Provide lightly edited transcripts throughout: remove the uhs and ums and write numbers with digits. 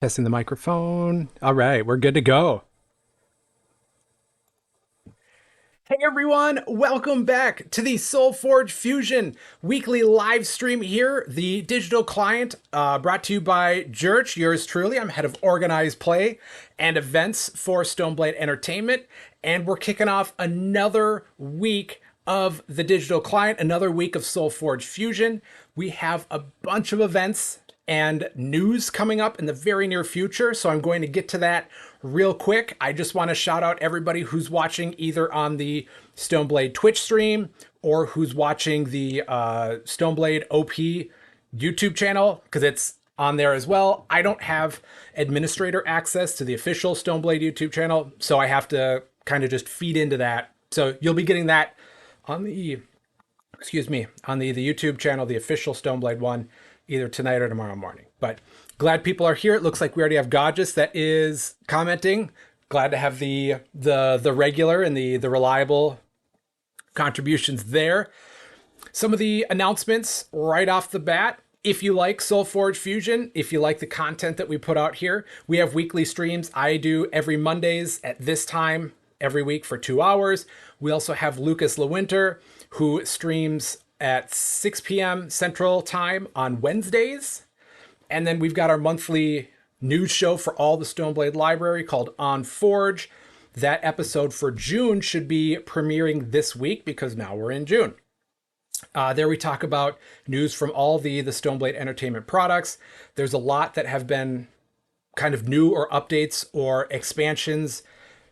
Testing the microphone. All right, we're good to go. Hey everyone, welcome back to the SolForge Fusion weekly live stream here, the digital client brought to you by Jurch, yours truly. I'm head of organized play and events for Stoneblade Entertainment, and we're kicking off another week of the digital client, another week of SolForge Fusion. We have a bunch of events and news coming up in the very near future. So I'm going to get to that real quick. I just want to shout out everybody who's watching either on the Stoneblade Twitch stream or who's watching the Stoneblade OP YouTube channel, because it's on there as well. I don't have administrator access to the official Stoneblade YouTube channel, so I have to kind of just feed into that. So you'll be getting that on the on the YouTube channel, the official Stoneblade one, either tonight or tomorrow morning. But glad people are here. It looks like we already have Godges that is commenting. Glad to have the regular and the reliable contributions there. Some of the announcements right off the bat. If you like SolForge Fusion, if you like the content that we put out here, we have weekly streams. I do every Mondays at this time every week for 2 hours. We also have Lucas Lewinter, who streams at 6 p.m. Central Time on Wednesdays. And then we've got our monthly news show for all the Stoneblade library called On Forge. That episode for June should be premiering this week because now we're in June. There we talk about news from all the Stoneblade Entertainment products. There's a lot that have been kind of new or updates or expansions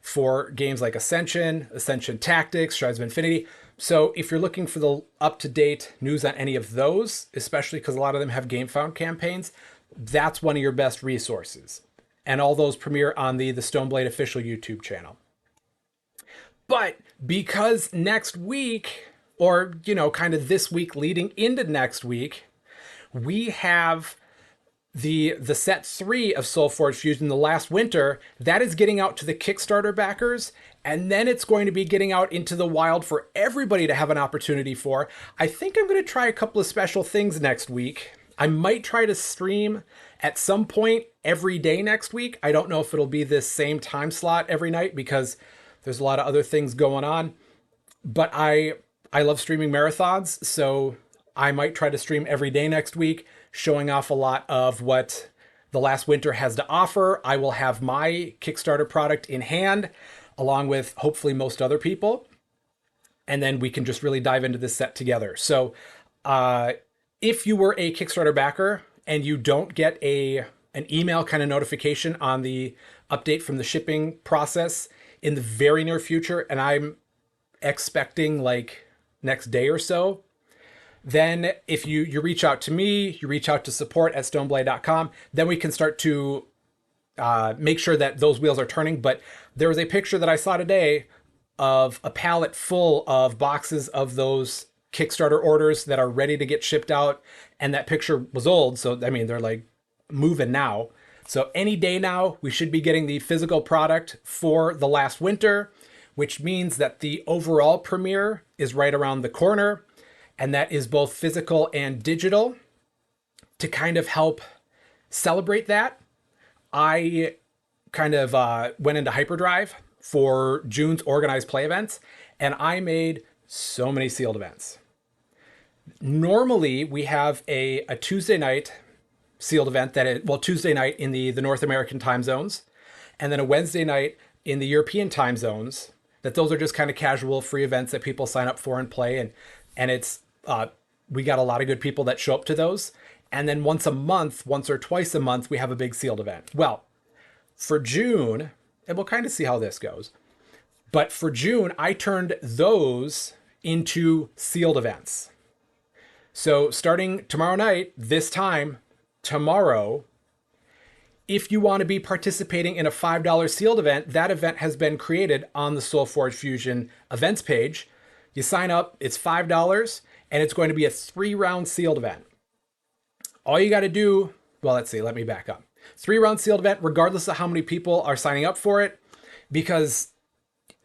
for games like Ascension, Ascension Tactics, Shards of Infinity. So if you're looking for the up-to-date news on any of those, especially because a lot of them have GameFound campaigns, that's one of your best resources. And all those premiere on the Stoneblade official YouTube channel. But because next week, or, kind of this week leading into next week, we have the set 3 of SolForge Fusion, The Last Winter, that is getting out to the Kickstarter backers, and then it's going to be getting out into the wild for everybody to have an opportunity for. I think I'm going to try a couple of special things next week. I might try to stream at some point every day next week. I don't know if it'll be this same time slot every night because there's a lot of other things going on. But I love streaming marathons, so I might try to stream every day next week, showing off a lot of what The Last Winter has to offer. I will have my Kickstarter product in hand, along with hopefully most other people. And then we can just really dive into this set together. So if you were a Kickstarter backer and you don't get an email kind of notification on the update from the shipping process in the very near future, and I'm expecting like next day or so, then if you reach out to me, you reach out to support@stoneblade.com, then we can start to make sure that those wheels are turning. But there was a picture that I saw today of a pallet full of boxes of those Kickstarter orders that are ready to get shipped out. And that picture was old. So, I mean, they're like moving now. So any day now, we should be getting the physical product for The Last Winter, which means that the overall premiere is right around the corner. And that is both physical and digital. To kind of help celebrate that, I kind of went into hyperdrive for June's organized play events, and I made so many sealed events. Normally, we have a Tuesday night sealed event that is, well, Tuesday night in the North American time zones, and then a Wednesday night in the European time zones. That those are just kind of casual free events that people sign up for and play, and it's we got a lot of good people that show up to those. And then once or twice a month, we have a big sealed event. Well, for June, and we'll kind of see how this goes, but for June, I turned those into sealed events. So starting tomorrow night, this time, tomorrow, if you want to be participating in a $5 sealed event, that event has been created on the SolForge Fusion events page. You sign up, it's $5, and it's going to be a 3-round sealed event. All you got to do, well, let's see, let me back up. 3-round sealed event, regardless of how many people are signing up for it, because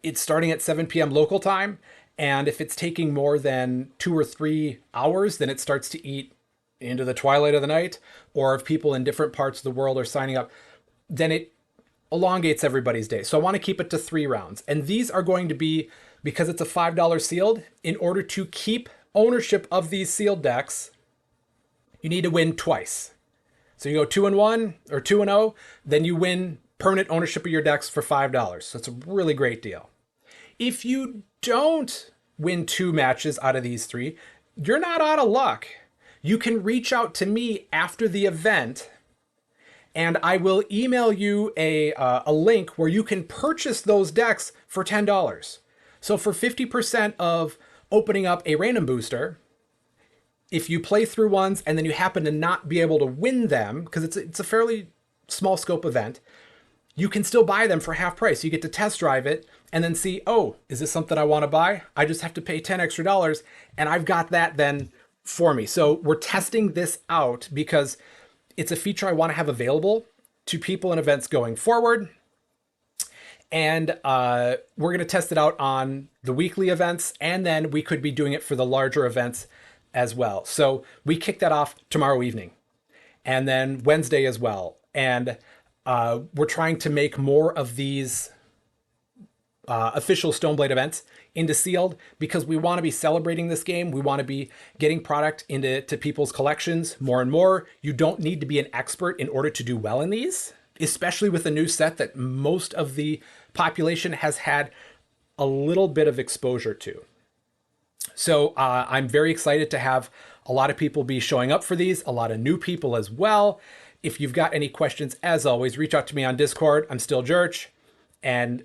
it's starting at 7 p.m. local time. And if it's taking more than 2 or 3 hours, then it starts to eat into the twilight of the night. Or if people in different parts of the world are signing up, then it elongates everybody's day. So I want to keep it to 3 rounds. And these are going to be, because it's a $5 sealed, in order to keep ownership of these sealed decks, you need to win twice. So you go 2-1 or 2-0, then you win permanent ownership of your decks for $5. So it's a really great deal. If you don't win 2 matches out of these 3, you're not out of luck. You can reach out to me after the event, and I will email you a link where you can purchase those decks for $10. So for 50% of opening up a random booster, if you play through ones and then you happen to not be able to win them, because it's a fairly small scope event, you can still buy them for half price. You get to test drive it and then see, oh, is this something I want to buy? I just have to pay $10 extra, and I've got that then for me. So we're testing this out because it's a feature I want to have available to people and events going forward. And we're going to test it out on the weekly events, and then we could be doing it for the larger events as well. So we kick that off tomorrow evening, and then Wednesday as well. And we're trying to make more of these official Stoneblade events into sealed, because we want to be celebrating this game. We want to be getting product into people's collections more and more. You don't need to be an expert in order to do well in these, especially with a new set that most of the population has had a little bit of exposure to. So I'm very excited to have a lot of people be showing up for these, a lot of new people as well. If you've got any questions, as always, reach out to me on Discord. I'm still Jurch, and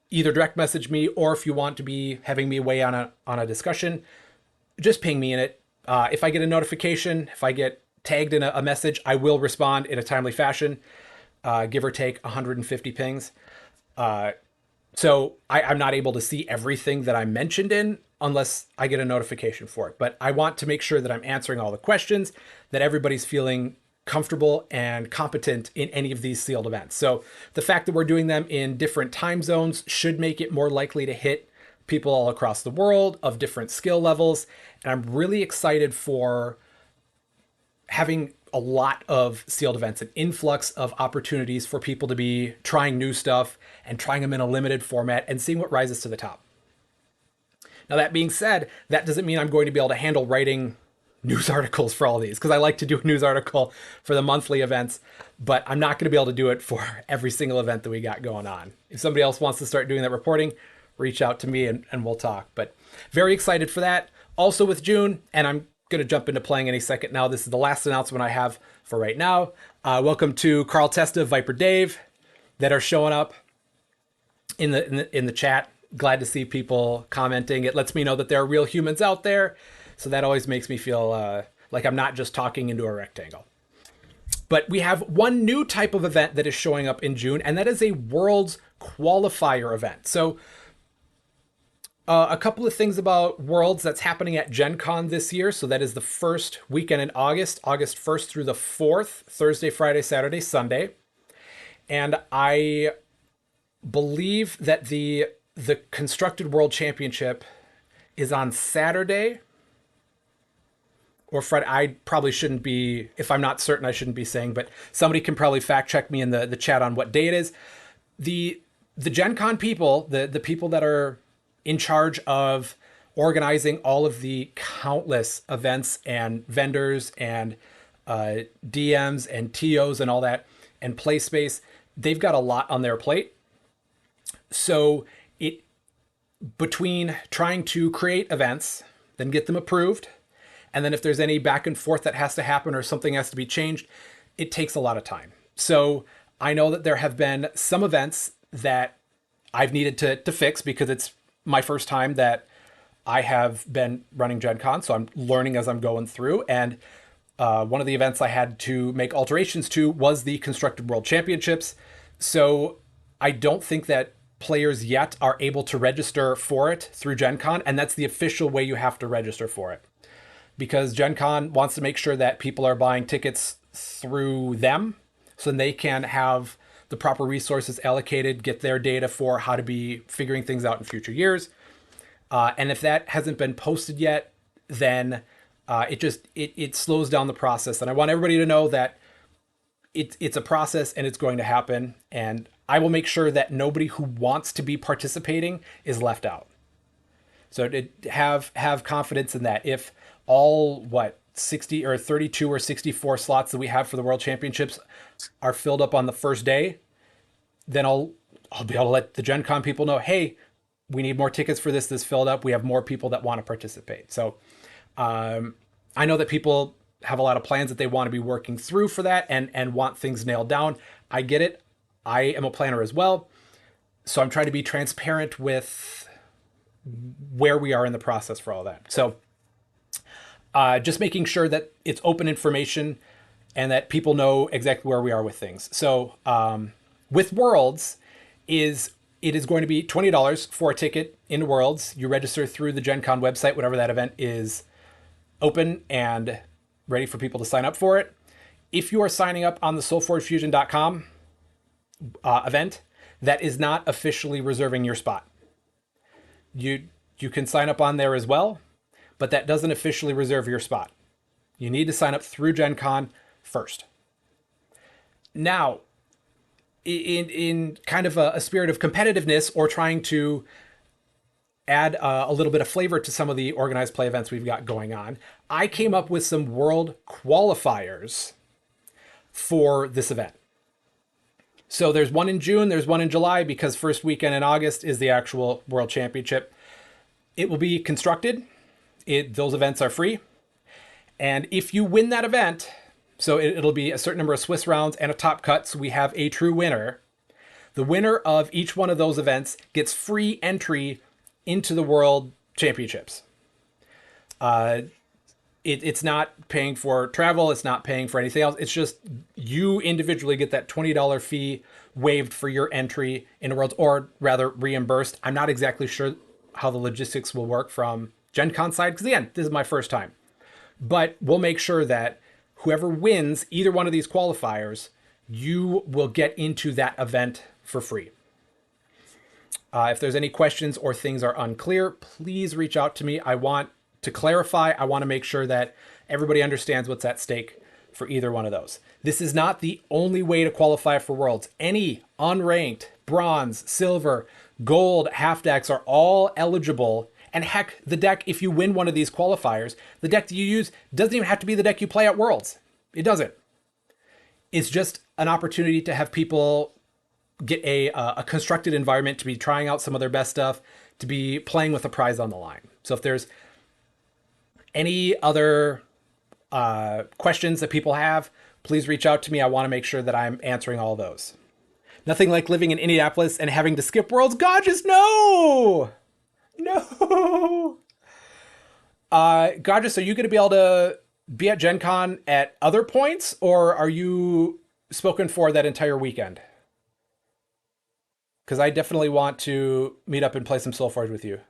either direct message me, or if you want to be having me weigh on a discussion, just ping me in it. If I get a notification, if I get tagged in a message, I will respond in a timely fashion, give or take 150 pings. So I'm not able to see everything that I'm mentioned in unless I get a notification for it. But I want to make sure that I'm answering all the questions, that everybody's feeling comfortable and competent in any of these sealed events. So the fact that we're doing them in different time zones should make it more likely to hit people all across the world of different skill levels. And I'm really excited for having a lot of sealed events, an influx of opportunities for people to be trying new stuff and trying them in a limited format and seeing what rises to the top. Now, that being said, that doesn't mean I'm going to be able to handle writing news articles for all these, because I like to do a news article for the monthly events, but I'm not going to be able to do it for every single event that we got going on. If somebody else wants to start doing that reporting, reach out to me and we'll talk. But very excited for that. Also with June, and I'm going to jump into playing any second now. This is the last announcement I have for right now. Welcome to Carl Testa, Viper Dave, that are showing up in the chat. Glad to see people commenting. It lets me know that there are real humans out there. So that always makes me feel like I'm not just talking into a rectangle. But we have one new type of event that is showing up in June, and that is a Worlds qualifier event. So a couple of things about Worlds that's happening at Gen Con this year. So that is the first weekend in August, August 1st through the 4th, Thursday, Friday, Saturday, Sunday. And I believe that the Constructed World Championship is on Saturday or Friday. I probably shouldn't be, if I'm not certain, I shouldn't be saying, but somebody can probably fact check me in the chat on what day it is. The Gen Con people, the people that are in charge of organizing all of the countless events and vendors and DMs and TOs and all that and play space, they've got a lot on their plate. So between trying to create events, then get them approved, and then if there's any back and forth that has to happen or something has to be changed, it takes a lot of time. So I know that there have been some events that I've needed to fix because it's my first time that I have been running Gen Con, so I'm learning as I'm going through. And one of the events I had to make alterations to was the Constructed World Championships. So I don't think that players yet are able to register for it through Gen Con, and that's the official way you have to register for it. Because Gen Con wants to make sure that people are buying tickets through them, so then they can have the proper resources allocated, get their data for how to be figuring things out in future years. And if that hasn't been posted yet, then it slows down the process. And I want everybody to know that it's a process and it's going to happen. And I will make sure that nobody who wants to be participating is left out. So to have confidence in that. If all 60 or 32 or 64 slots that we have for the World Championships are filled up on the first day, then I'll be able to let the Gen Con people know, hey, we need more tickets for this filled up. We have more people that want to participate. So I know that people have a lot of plans that they want to be working through for that and want things nailed down. I get it. I am a planner as well. So I'm trying to be transparent with where we are in the process for all that. So just making sure that it's open information and that people know exactly where we are with things. So with Worlds, it is going to be $20 for a ticket into Worlds. You register through the Gen Con website, whatever that event is open and ready for people to sign up for it. If you are signing up on the SolForgeFusion.com event, that is not officially reserving your spot. You can sign up on there as well, but that doesn't officially reserve your spot. You need to sign up through Gen Con first. Now, in kind of a spirit of competitiveness or trying to add a little bit of flavor to some of the organized play events we've got going on, I came up with some world qualifiers for this event. So there's one in June, there's one in July, because first weekend in August is the actual World Championship. It will be constructed. Those events are free. And if you win that event, so it'll be a certain number of Swiss rounds and a top cut, so we have a true winner. The winner of each one of those events gets free entry into the World Championships. It's not paying for travel. It's not paying for anything else. It's just you individually get that $20 fee waived for your entry into Worlds, or rather reimbursed. I'm not exactly sure how the logistics will work from Gen Con side, because again, this is my first time. But we'll make sure that whoever wins either one of these qualifiers, you will get into that event for free. If there's any questions or things are unclear, please reach out to me. I want to clarify. I want to make sure that everybody understands what's at stake for either one of those. This is not the only way to qualify for Worlds. Any unranked, bronze, silver, gold half decks are all eligible. And heck, the deck, if you win one of these qualifiers, the deck that you use doesn't even have to be the deck you play at Worlds. It doesn't. It's just an opportunity to have people get a constructed environment, to be trying out some of their best stuff, to be playing with a prize on the line. So if there's any other questions that people have, please reach out to me. I want to make sure that I'm answering all those. Nothing like living in Indianapolis and having to skip Worlds. God, just no! No! Godges, are you going to be able to be at Gen Con at other points, or are you spoken for that entire weekend? Because I definitely want to meet up and play some SolForge with you.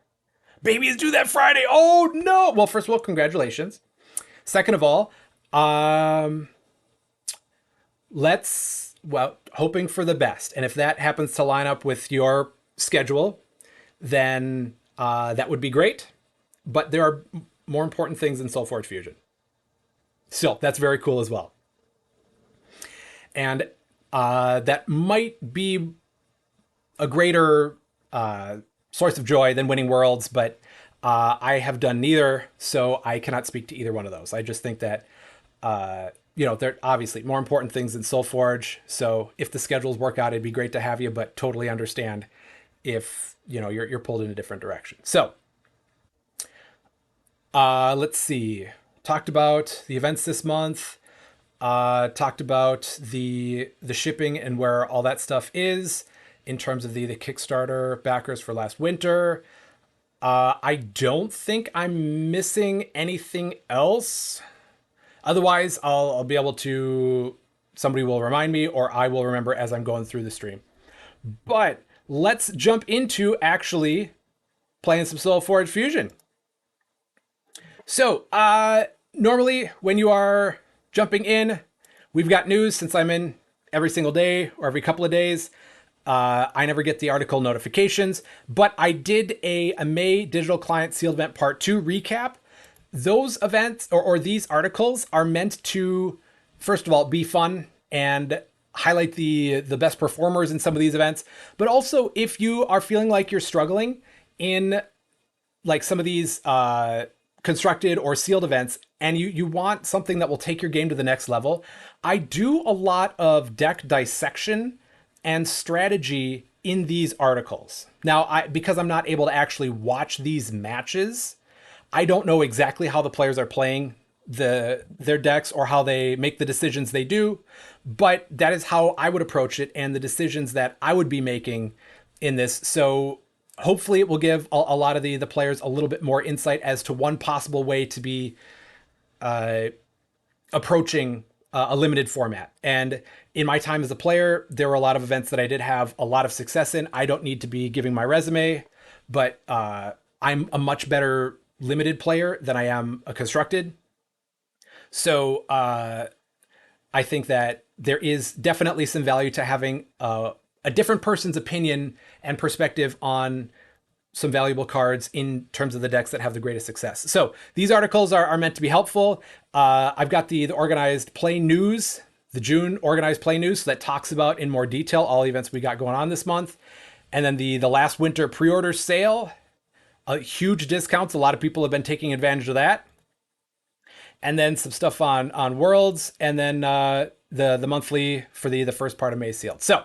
Baby is due that Friday. Oh, no. Well, first of all, congratulations. Second of all, hoping for the best. And if that happens to line up with your schedule, then that would be great. But there are more important things than SolForge Fusion. Still, that's very cool as well. And that might be a greater source of joy than winning Worlds, but I have done neither, so I cannot speak to either one of those. I just think that, there are obviously more important things than SolForge. So if the schedules work out, it'd be great to have you, but totally understand if, you're pulled in a different direction. So let's see. Talked about the events this month. Talked about the shipping and where all that stuff is in terms of the Kickstarter backers for last winter. I don't think I'm missing anything else. Otherwise, I'll be able to, somebody will remind me, or I will remember as I'm going through the stream. But let's jump into actually playing some SolForge Fusion. So, normally when you are jumping in, we've got news. Since I'm in every single day or every couple of days, I never get the article notifications, but I did a May Digital Client Sealed Event Part 2 recap. Those events or these articles are meant to, first of all, be fun and highlight the best performers in some of these events. But also, if you are feeling like you're struggling in like some of these constructed or sealed events, and you want something that will take your game to the next level, I do a lot of deck dissection and strategy in these articles. Now, because I'm not able to actually watch these matches, I don't know exactly how the players are playing their decks or how they make the decisions they do, but that is how I would approach it and the decisions that I would be making in this. So hopefully it will give a lot of the players a little bit more insight as to one possible way to be approaching a limited format. And in my time as a player, there were a lot of events that I did have a lot of success in. I don't need to be giving my resume, but I'm a much better limited player than I am a constructed. So I think that there is definitely some value to having a different person's opinion and perspective on some valuable cards in terms of the decks that have the greatest success. So these articles are meant to be helpful. I've got the organized play news, the June organized play news that talks about in more detail all the events we got going on this month. And then the last winter pre-order sale, huge discounts. A lot of people have been taking advantage of that. And then some stuff on Worlds, and then the monthly for the first part of May sealed. So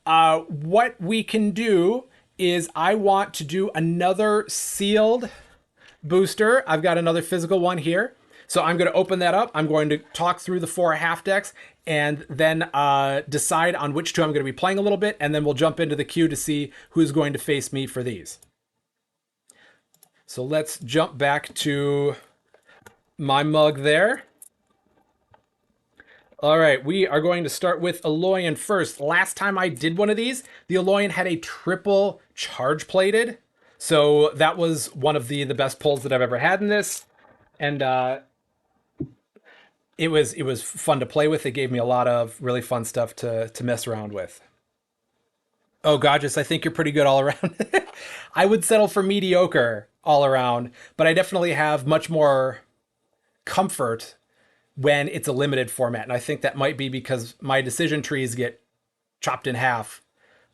what we can do is I want to do another sealed booster. I've got another physical one here. So I'm going to open that up. I'm going to talk through the 4 half decks and then decide on which two I'm going to be playing a little bit. And then we'll jump into the queue to see who's going to face me for these. So let's jump back to my mug there. All right, we are going to start with Aloyan first. Last time I did one of these, the Aloyan had a triple charge plated. So that was one of the best pulls that I've ever had in this. And it was fun to play with. It gave me a lot of really fun stuff to mess around with. Oh, Gorgeous, I think you're pretty good all around. I would settle for mediocre all around, but I definitely have much more comfort when it's a limited format. And I think that might be because my decision trees get chopped in half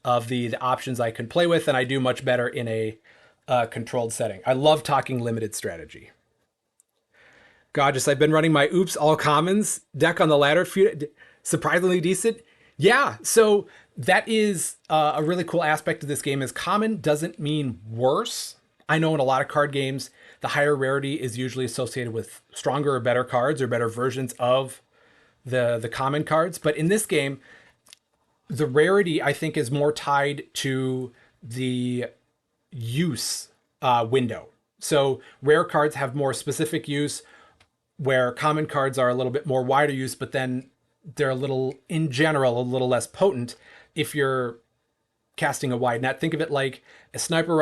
of the options I can play with, and I do much better in a controlled setting. I love talking limited strategy. Gorgeous, I've been running my Oops All Commons deck on the ladder, surprisingly decent. Yeah, so that is a really cool aspect of this game is common doesn't mean worse. I know in a lot of card games, the higher rarity is usually associated with stronger or better cards or better versions of the common cards. But in this game, the rarity, I think, is more tied to the use window. So rare cards have more specific use, where common cards are a little bit more wider use, but then they're a little, in general, a little less potent if you're casting a wide net. Think of it like a sniper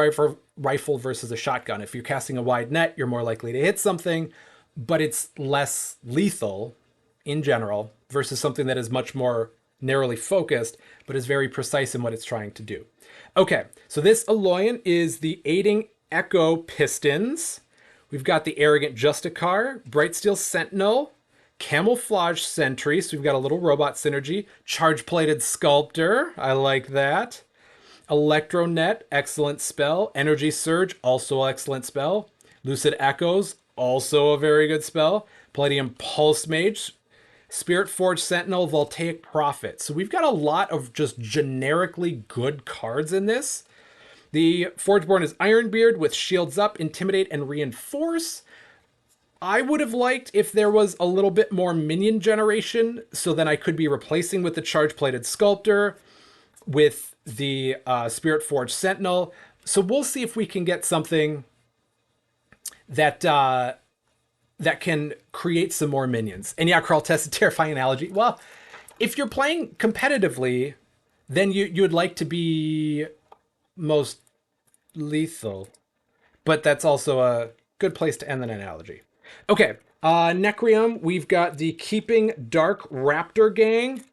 rifle versus a shotgun. If you're casting a wide net, you're more likely to hit something, but it's less lethal in general versus something that is much more narrowly focused, but is very precise in what it's trying to do. Okay, so this Aloyan is the Aiding Echo Pistons. We've got the Arrogant Justicar, Brightsteel Sentinel, Camouflage Sentry, so we've got a little robot synergy, Charge-Plated Sculptor, I like that. Electronet, excellent spell. Energy Surge, also excellent spell. Lucid Echoes, also a very good spell. Palladium Pulse Mage, Spirit Forge Sentinel, Voltaic Prophet. So we've got a lot of just generically good cards in this. The Forgeborn is Ironbeard with Shields Up, Intimidate, and Reinforce. I would have liked if there was a little bit more minion generation, so then I could be replacing with the Charge-Plated Sculptor, with the Spirit Forge Sentinel. So we'll see if we can get something that that can create some more minions. And yeah, Carl tested terrifying analogy. Well, if you're playing competitively, then you would like to be most lethal. But that's also a good place to end an analogy. Okay, Necrium, we've got the Keeping Dark Raptor Gang.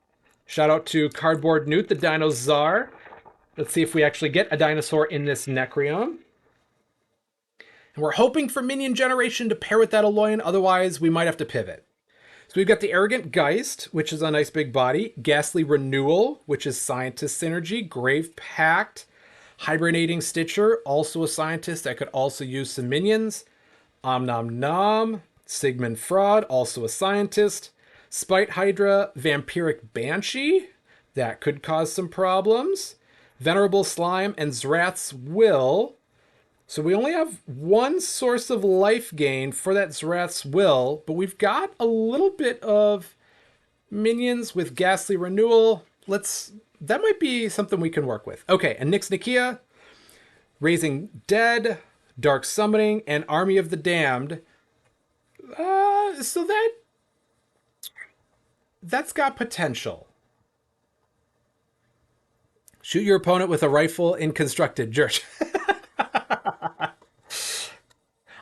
Shout out to Cardboard Newt, the Dino Czar. Let's see if we actually get a dinosaur in this Necrium. And we're hoping for minion generation to pair with that Aloyan, otherwise we might have to pivot. So we've got the Arrogant Geist, which is a nice big body. Ghastly Renewal, which is Scientist Synergy. Grave Pact. Hibernating Stitcher, also a scientist that could also use some minions. Om Nom Nom. Sigmund Fraud, also a scientist. Spite Hydra. Vampiric Banshee. That could cause some problems. Venerable Slime and Zrath's Will. So we only have one source of life gain for that Zrath's Will, but we've got a little bit of minions with Ghastly Renewal. That might be something we can work with. Okay, and Nyx Nikia, Raising Dead, Dark Summoning, and Army of the Damned. So that's got potential. Shoot your opponent with a rifle in constructed. Jurch.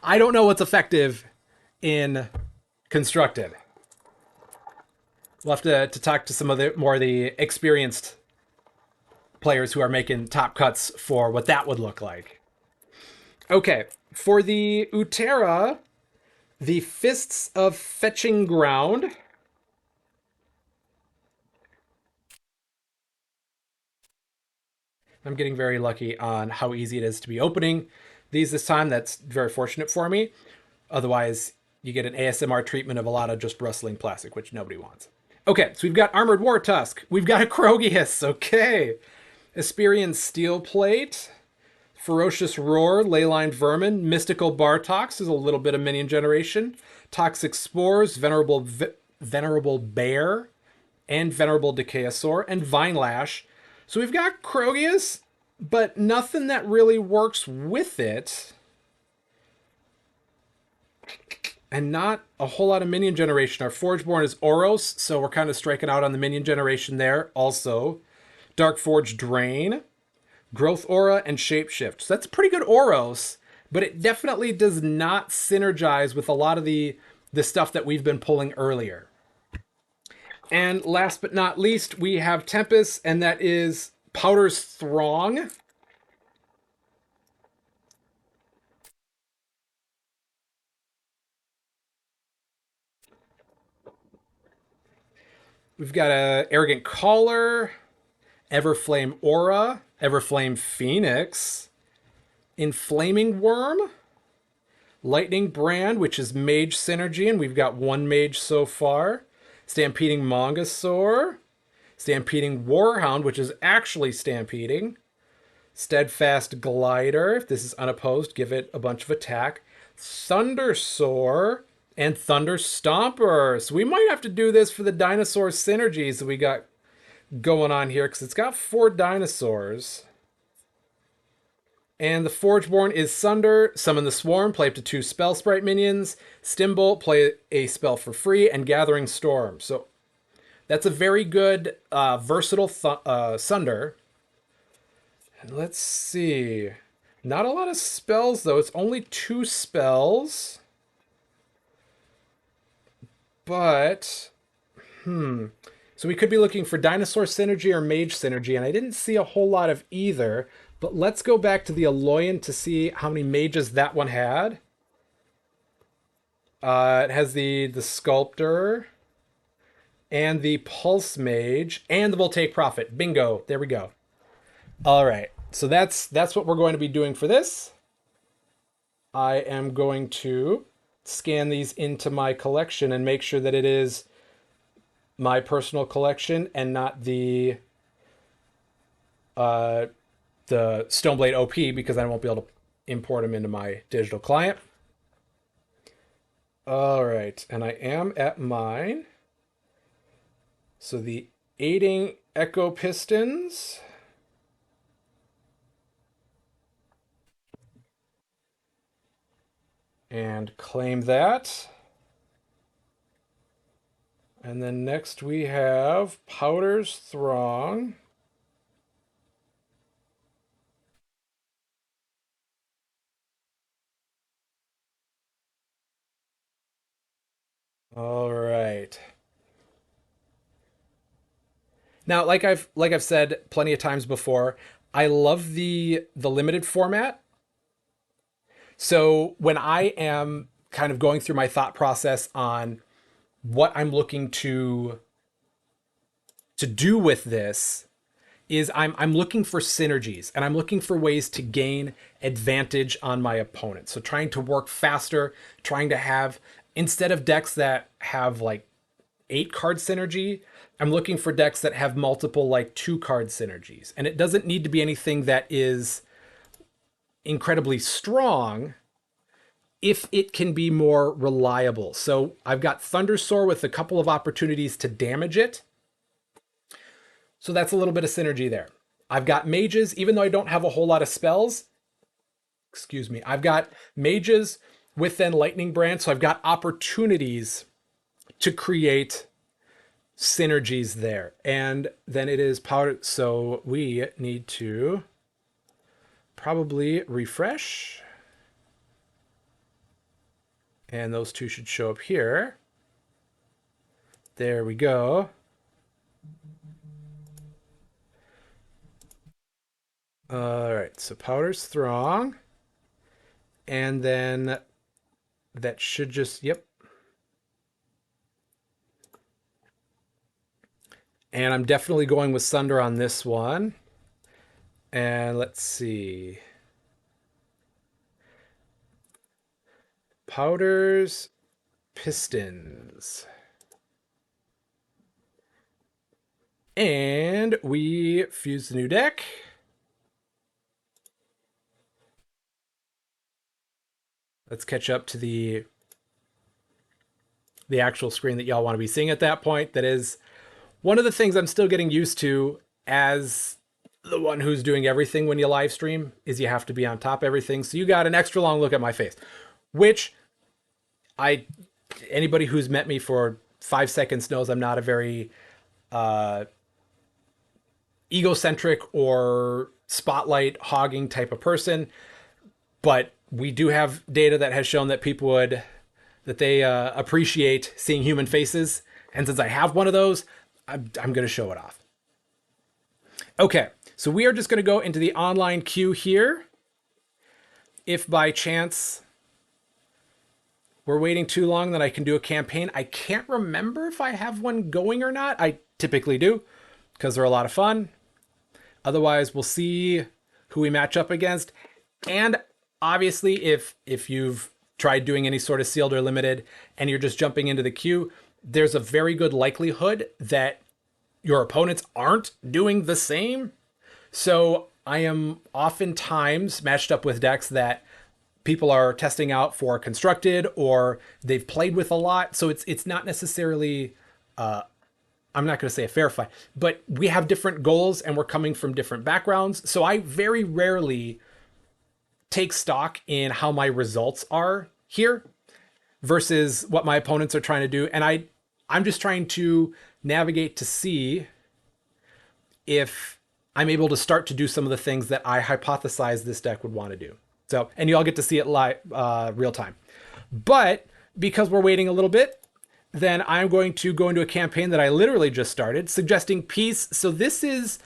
I don't know what's effective in constructed. We'll have to talk to some of the more of the experienced players who are making top cuts for what that would look like. Okay, for the Utera, the Fists of Fetching Ground. I'm getting very lucky on how easy it is to be opening these this time. That's very fortunate for me. Otherwise, you get an ASMR treatment of a lot of just rustling plastic, which nobody wants. Okay, so we've got Armored War Tusk. We've got a Krogius. Okay. Asperian Steel Plate. Ferocious Roar, Leyline Vermin. Mystical Bartox is a little bit of minion generation. Toxic Spores, Venerable Bear, and Venerable Decayosaur, and Vine Lash. So we've got Krogius, but nothing that really works with it. And not a whole lot of minion generation. Our Forgeborn is Oros, so we're kind of striking out on the minion generation there. Also, Dark Forge Drain, Growth Aura, and Shapeshift. So that's a pretty good Oros, but it definitely does not synergize with a lot of the stuff that we've been pulling earlier. And last but not least, we have Tempest, and that is Powder's Throng. We've got a Arrogant Caller, Everflame Aura, Everflame Phoenix, Inflaming Worm, Lightning Brand, which is Mage Synergy, and we've got one Mage so far. Stampeding Mongosaur, Stampeding Warhound, which is actually Stampeding. Steadfast Glider, if this is unopposed, give it a bunch of attack. Thundersoar, and Thunder Stomper. So we might have to do this for the dinosaur synergies that we got going on here, because it's got 4 dinosaurs. And the Forgeborn is Sunder, Summon the Swarm, play up to 2 Spell Sprite minions. Stimbolt, play a spell for free, and Gathering Storm. So that's a very good versatile Sunder. And let's see. Not a lot of spells, though. It's only 2 spells. But, so we could be looking for Dinosaur Synergy or Mage Synergy, and I didn't see a whole lot of either. But let's go back to the Aloyan to see how many mages that one had. It has the Sculptor, and the Pulse Mage, and the Voltaic Prophet. Bingo. There we go. All right. So that's what we're going to be doing for this. I am going to scan these into my collection and make sure that it is my personal collection and not the Stoneblade OP, because I won't be able to import them into my digital client. All right, and I am at mine. So the Aiding Echo Pistons. And claim that. And then next we have Powder's Throng. All right. Now, like I've said plenty of times before, I love the limited format. So when I am kind of going through my thought process on what I'm looking to do with this is I'm looking for synergies and I'm looking for ways to gain advantage on my opponent. So trying to work faster, trying to have, instead of decks that have like 8 card synergy, I'm looking for decks that have multiple like 2 card synergies. And it doesn't need to be anything that is incredibly strong if it can be more reliable. So I've got Thundersoar with a couple of opportunities to damage it. So that's a little bit of synergy there. I've got mages, even though I don't have a whole lot of spells. Excuse me. I've got mages with then lightning brand. So I've got opportunities to create synergies there. And then it is powder. So we need to probably refresh. And those two should show up here. There we go. All right, so Powder's Throng. And then that should just, yep. And I'm definitely going with Sunder on this one. And let's see. Powders, Pistons. And we fuse the new deck. Let's catch up to the actual screen that y'all want to be seeing at that point. That is one of the things I'm still getting used to as the one who's doing everything when you live stream, is you have to be on top of everything. So you got an extra long look at my face, which anybody who's met me for 5 seconds knows I'm not a very egocentric or spotlight hogging type of person. But we do have data that has shown that they appreciate seeing human faces. And since I have one of those, I'm going to show it off. Okay, so we are just going to go into the online queue here. If by chance we're waiting too long, then I can do a campaign. I can't remember if I have one going or not. I typically do, because they're a lot of fun. Otherwise, we'll see who we match up against. And obviously, if you've tried doing any sort of sealed or limited and you're just jumping into the queue, there's a very good likelihood that your opponents aren't doing the same. So I am oftentimes matched up with decks that people are testing out for constructed or they've played with a lot. So it's not necessarily, I'm not going to say a fair fight, but we have different goals and we're coming from different backgrounds. So I very rarely take stock in how my results are here versus what my opponents are trying to do. And I'm just trying to navigate to see if I'm able to start to do some of the things that I hypothesize this deck would want to do. So, and you all get to see it live, real time. But because we're waiting a little bit, then I'm going to go into a campaign that I literally just started, suggesting peace. So this is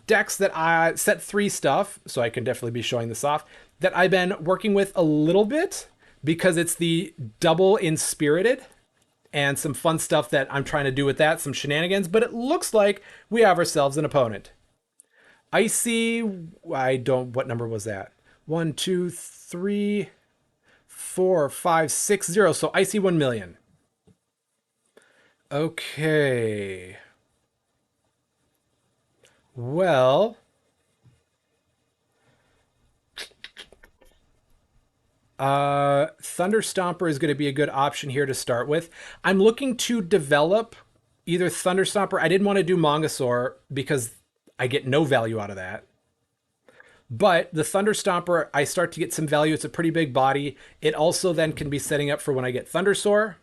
decks that I set 3 stuff, so I can definitely be showing this off, that I've been working with a little bit because it's the double Inspirited and some fun stuff that I'm trying to do with that, some shenanigans, but it looks like we have ourselves an opponent. Icy, what number was that? 1, 2, 3, 4, 5, 6, 0. So Icy 1 million. Okay. Well, Thunder Stomper is going to be a good option here to start with. I'm looking to develop either Thunder Stomper. I didn't want to do Mongosaur because I get no value out of that. But the Thunder Stomper, I start to get some value. It's a pretty big body. It also then can be setting up for when I get Thundersoar.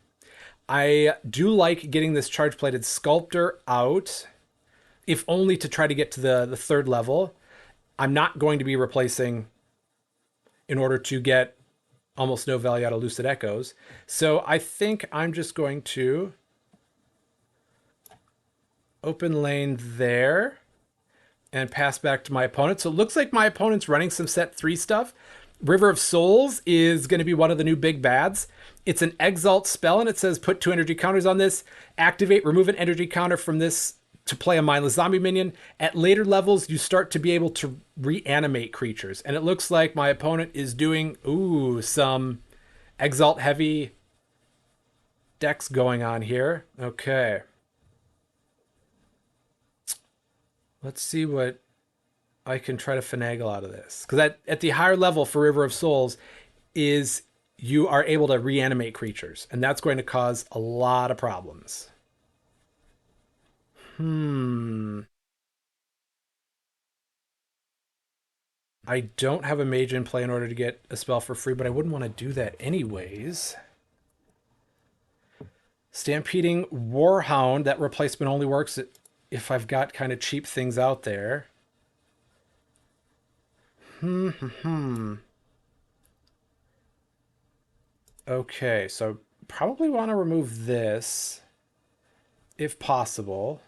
I do like getting this Charge-Plated Sculptor out, if only to try to get to the 3rd level. I'm not going to be replacing in order to get almost no value out of Lucid Echoes. So I think I'm just going to open lane there and pass back to my opponent. So it looks like my opponent's running some set 3 stuff. River of Souls is going to be one of the new big bads. It's an Exalt spell, and it says put 2 energy counters on this. Activate, remove an energy counter from this to play a mindless zombie minion. At later levels, you start to be able to reanimate creatures. And it looks like my opponent is doing, some Exalt heavy decks going on here. Okay. Let's see what I can try to finagle out of this. Because at the higher level for River of Souls is you are able to reanimate creatures. And that's going to cause a lot of problems. I don't have a mage in play in order to get a spell for free, but I wouldn't want to do that anyways. Stampeding Warhound, that replacement only works if I've got kind of cheap things out there. Okay, so probably want to remove this if possible.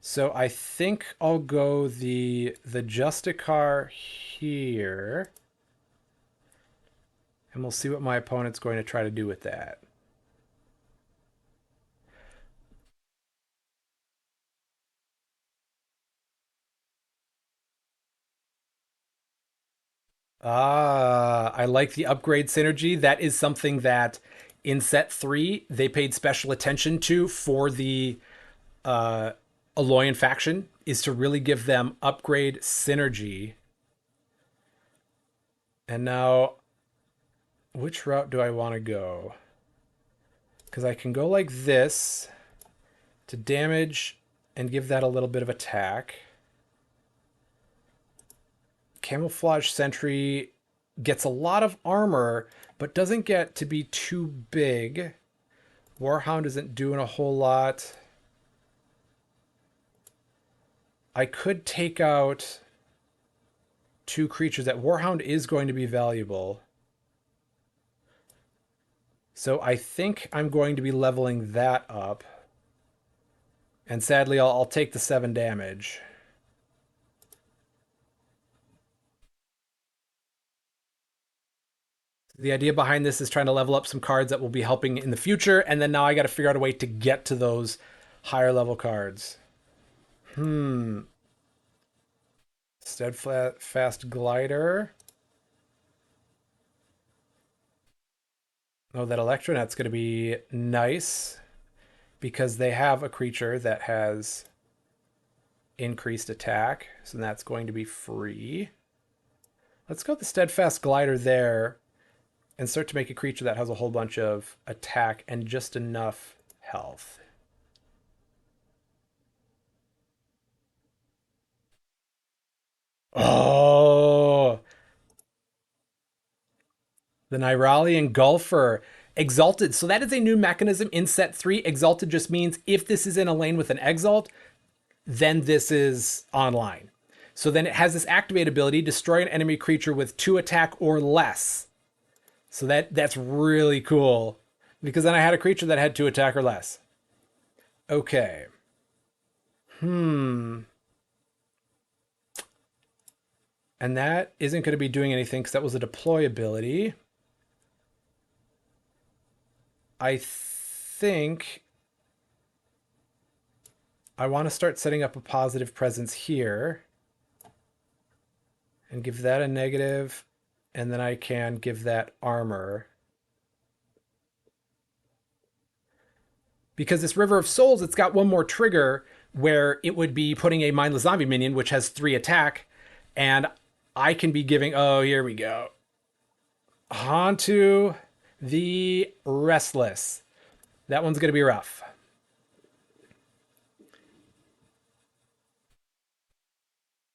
So I think I'll go the Justicar here. And we'll see what my opponent's going to try to do with that. I like the upgrade synergy. That is something that in set 3 they paid special attention to for the Aloyan faction, is to really give them upgrade synergy. And now, which route do I want to go? Because I can go like this to damage and give that a little bit of attack. Camouflage Sentry gets a lot of armor, but doesn't get to be too big. Warhound isn't doing a whole lot. I could take out 2 creatures. That Warhound is going to be valuable. So I think I'm going to be leveling that up. And sadly, I'll take the 7 damage. The idea behind this is trying to level up some cards that will be helping in the future, and then now I got to figure out a way to get to those higher level cards. Steadfast Glider. Oh, that Electronet's going to be nice because they have a creature that has increased attack, so that's going to be free. Let's go with the Steadfast Glider there and start to make a creature that has a whole bunch of attack and just enough health. Oh, the Nyralian Golfer. Exalted. So that is a new mechanism in set 3. Exalted just means if this is in a lane with an Exalt, then this is online. So then it has this activate ability, destroy an enemy creature with 2 attack or less. So that's really cool. Because then I had a creature that had 2 attack or less. Okay. And that isn't going to be doing anything because that was a deploy ability. I think I want to start setting up a positive presence here and give that a negative, and then I can give that armor. Because this River of Souls, it's got one more trigger where it would be putting a mindless zombie minion, which has 3 attack, and I can be giving, oh, here we go. Onto the Restless. That one's going to be rough.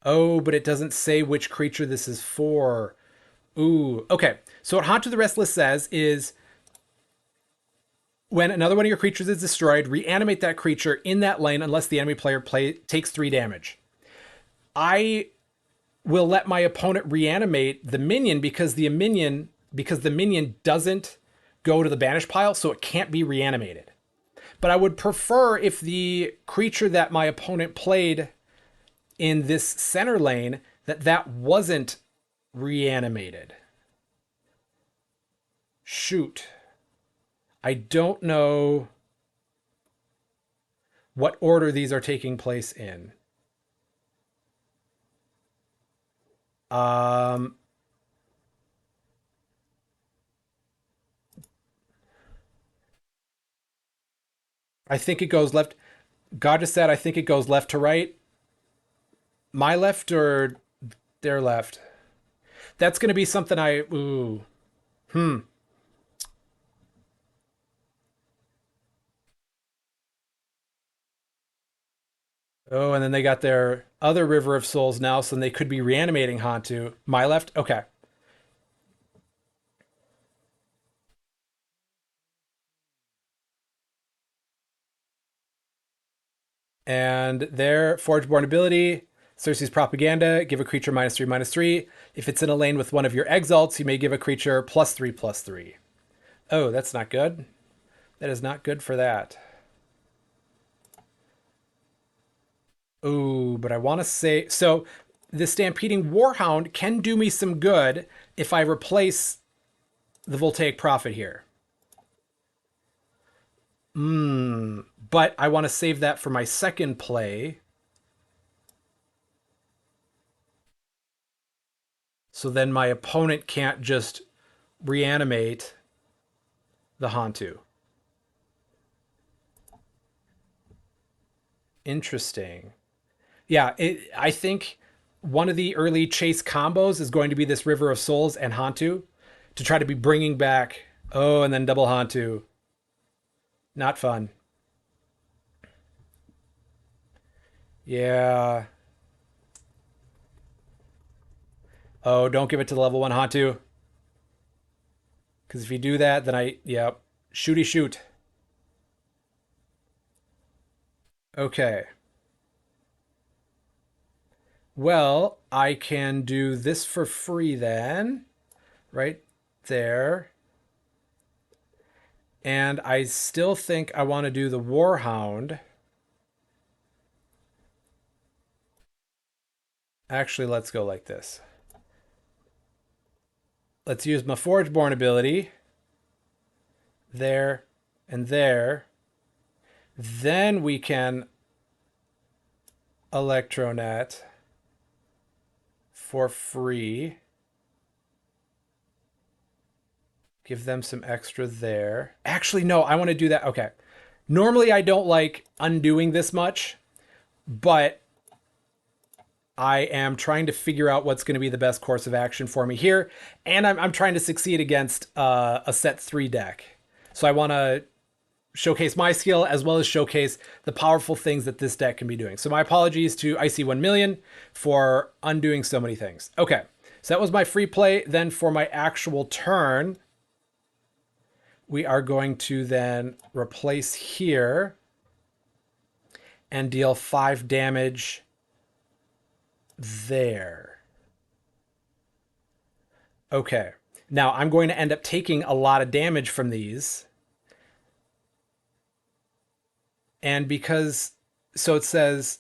Oh, but it doesn't say which creature this is for. Ooh, okay. So what Haunt to the Restless says is when another one of your creatures is destroyed, reanimate that creature in that lane unless the enemy player takes 3 damage. I will let my opponent reanimate the minion because the minion doesn't go to the banish pile, so it can't be reanimated. But I would prefer if the creature that my opponent played in this center lane that wasn't reanimated. Shoot. I don't know what order these are taking place in. Um, I think it goes left. God just said, I think it goes left to right. My left or their left? That's going to be something I. Ooh. Hmm. Oh, and then they got their other River of Souls now, so they could be reanimating Hantu. My left? Okay. And their Forgeborn ability, Cersei's Propaganda, give a creature -3/-3. If it's in a lane with one of your exalts, you may give a creature +3/+3. Oh, that's not good. That is not good for that. Ooh, but I want to say so. The Stampeding Warhound can do me some good if I replace the Voltaic Prophet here. But I want to save that for my second play. So then my opponent can't just reanimate the Hantu. Interesting. Yeah, I think one of the early chase combos is going to be this River of Souls and Hantu to try to be bringing back. Oh, and then double Hantu. Not fun. Yeah. Oh, don't give it to the level 1 Hantu. Because if you do that, then yeah. Shooty shoot. Okay. Well, I can do this for free then. Right there. And I still think I want to do the Warhound. Actually, let's go like this. Let's use my Forgeborn ability. There and there. Then we can Electronet for free. Give them some extra there. Actually, no, I want to do that. Okay. Normally, I don't like undoing this much, but I am trying to figure out what's going to be the best course of action for me here. And I'm trying to succeed against a set 3 deck. So I want to showcase my skill as well as showcase the powerful things that this deck can be doing. So my apologies to IC1 million for undoing so many things. Okay, so that was my free play. Then for my actual turn, we are going to then replace here and deal 5 damage there. Okay, now I'm going to end up taking a lot of damage from these. And because, so it says,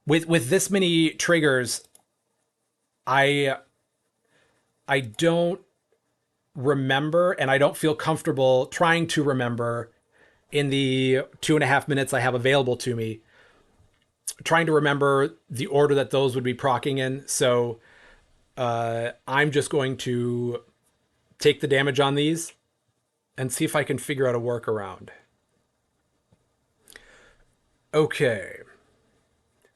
with this many triggers, I don't remember, and I don't feel comfortable trying to remember in the 2.5 minutes I have available to me, trying to remember the order that those would be proccing in. So I'm just going to take the damage on these and see if I can figure out a workaround. Okay.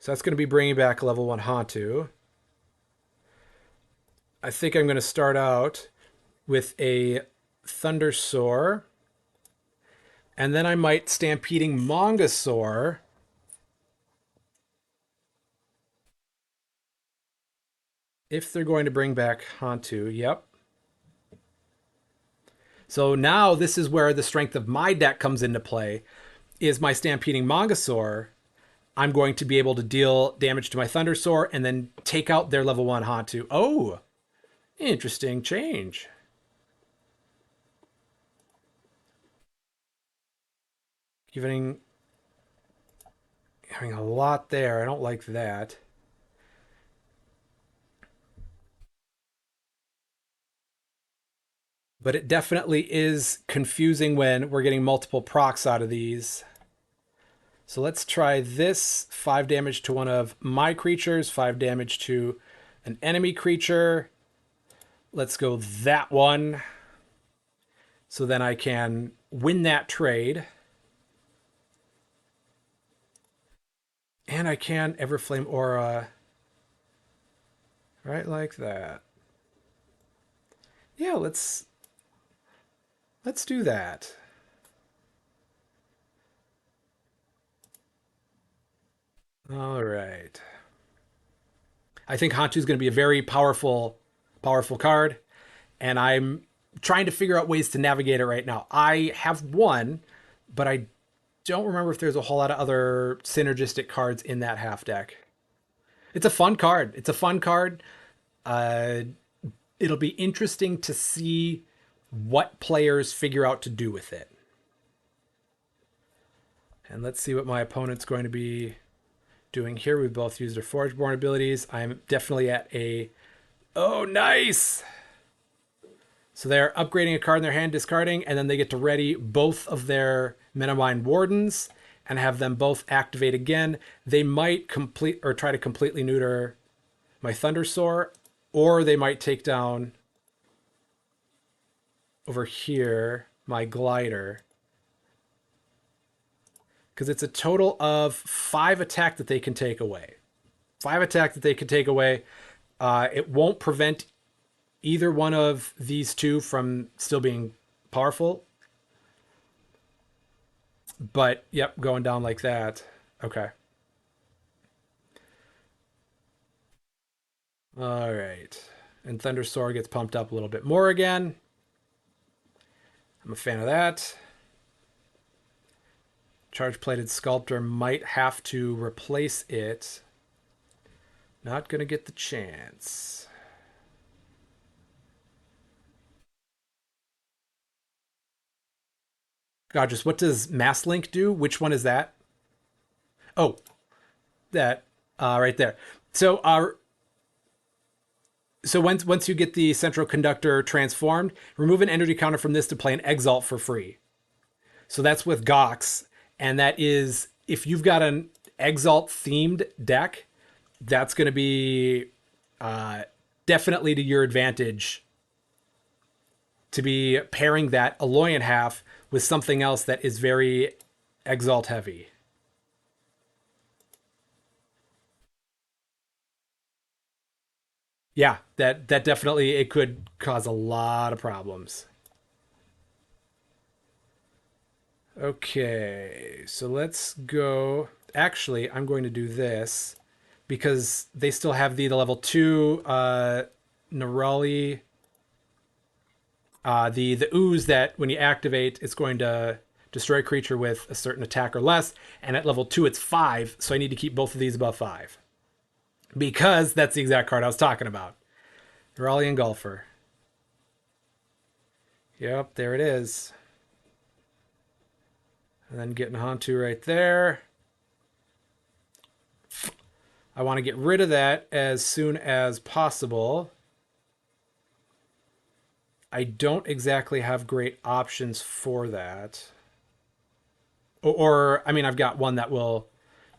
So that's going to be bringing back level 1 Hantu. I think I'm going to start out with a Thundersaur. And then I might Stampeding Mongosaur. If they're going to bring back Hantu, yep. So now this is where the strength of my deck comes into play, is my Stampeding Mongosaur. I'm going to be able to deal damage to my Thundersaur and then take out their level 1 Hantu. Oh, interesting change. Giving... Having a lot there. I don't like that. But it definitely is confusing when we're getting multiple procs out of these. So let's try this. 5 damage to one of my creatures, 5 damage to an enemy creature. Let's go that one. So then I can win that trade. And I can Everflame Aura. Right like that. Yeah, let's do that. All right. I think Hantu's going to be a very powerful card, and I'm trying to figure out ways to navigate it right now. I have one, but I don't remember if there's a whole lot of other synergistic cards in that half deck. It's a fun card. It's a fun card. Uh, it'll be interesting to see what players figure out to do with it. And let's see what my opponent's going to be doing here. We both used our Forgeborn abilities. I'm definitely at a... Oh, nice! So they're upgrading a card in their hand, discarding, and then they get to ready both of their Metamind Wardens and have them both activate again. They might complete or try to completely neuter my Thundersoar, or they might take down over here my Glider. Because it's a total of 5 attack that they can take away. 5 attack that they can take away. It won't prevent either one of these two from still being powerful. But, yep, going down like that. Okay. All right. And Thundersoar gets pumped up a little bit more again. I'm a fan of that. Charge-Plated Sculptor might have to replace it. Not going to get the chance. God, just what does Mass Link do? Which one is that? Oh, that right there. So so once you get the Central Conductor transformed, remove an energy counter from this to play an Exalt for free. So that's with Gox, and that is if you've got an Exalt themed deck, that's going to be definitely to your advantage to be pairing that Aloyan half with something else that is very Exalt heavy. Yeah, that definitely it could cause a lot of problems. Okay, so let's go. Actually, I'm going to do this because they still have the level 2 Nerali, the ooze that when you activate, it's going to destroy a creature with a certain attack or less, and at level 2 it's 5, so I need to keep both of these above 5. Because that's the exact card I was talking about. Nerali Engulfer. Yep, there it is. And then getting Hantu right there. I want to get rid of that as soon as possible. I don't exactly have great options for that. Or I mean, I've got one that will,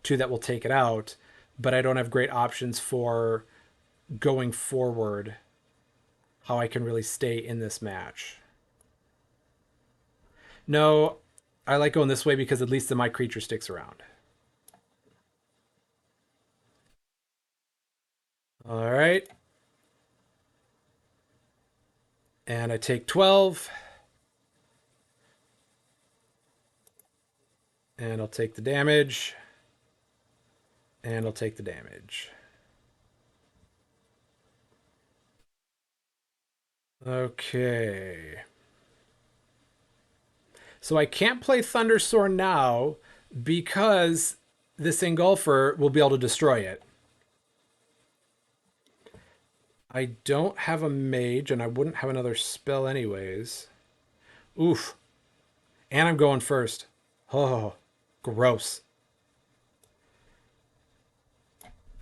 2 that will take it out, but I don't have great options for going forward, how I can really stay in this match. No, I like going this way because at least then my creature sticks around. All right. And I take 12. And I'll take the damage. And I'll take the damage. Okay. So I can't play Thundersoar now because this Engulfer will be able to destroy it. I don't have a mage, and I wouldn't have another spell anyways. Oof. And I'm going first. Oh, gross.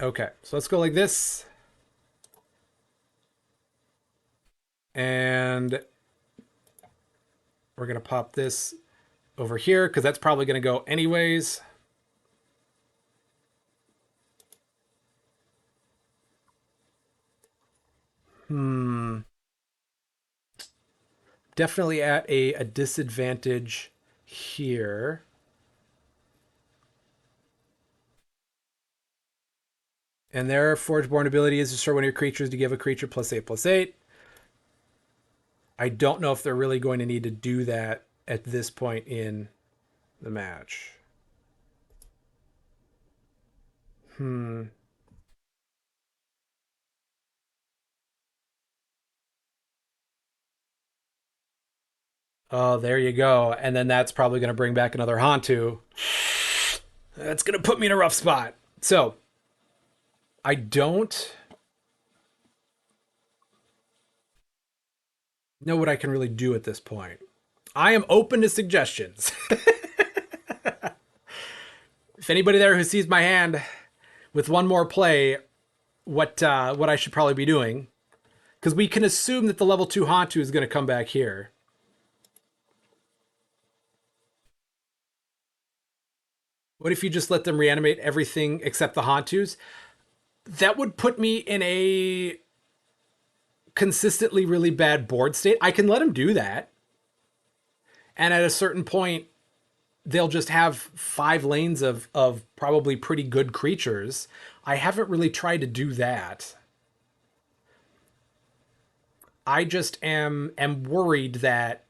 Okay, so let's go like this. And we're going to pop this over here because that's probably going to go anyways. Definitely at a disadvantage here. And their Forgeborn ability is to destroy one of your creatures to give a creature +8/+8. I don't know if they're really going to need to do that at this point in the match. Oh, there you go. And then that's probably going to bring back another Hantu. That's going to put me in a rough spot. So, I don't know what I can really do at this point. I am open to suggestions. If anybody there who sees my hand with one more play, what I should probably be doing, because we can assume that the level 2 Hantu is going to come back here. What if you just let them reanimate everything except the Hantus? That would put me in a consistently really bad board state. I can let them do that. And at a certain point, they'll just have 5 lanes of probably pretty good creatures. I haven't really tried to do that. I just am worried that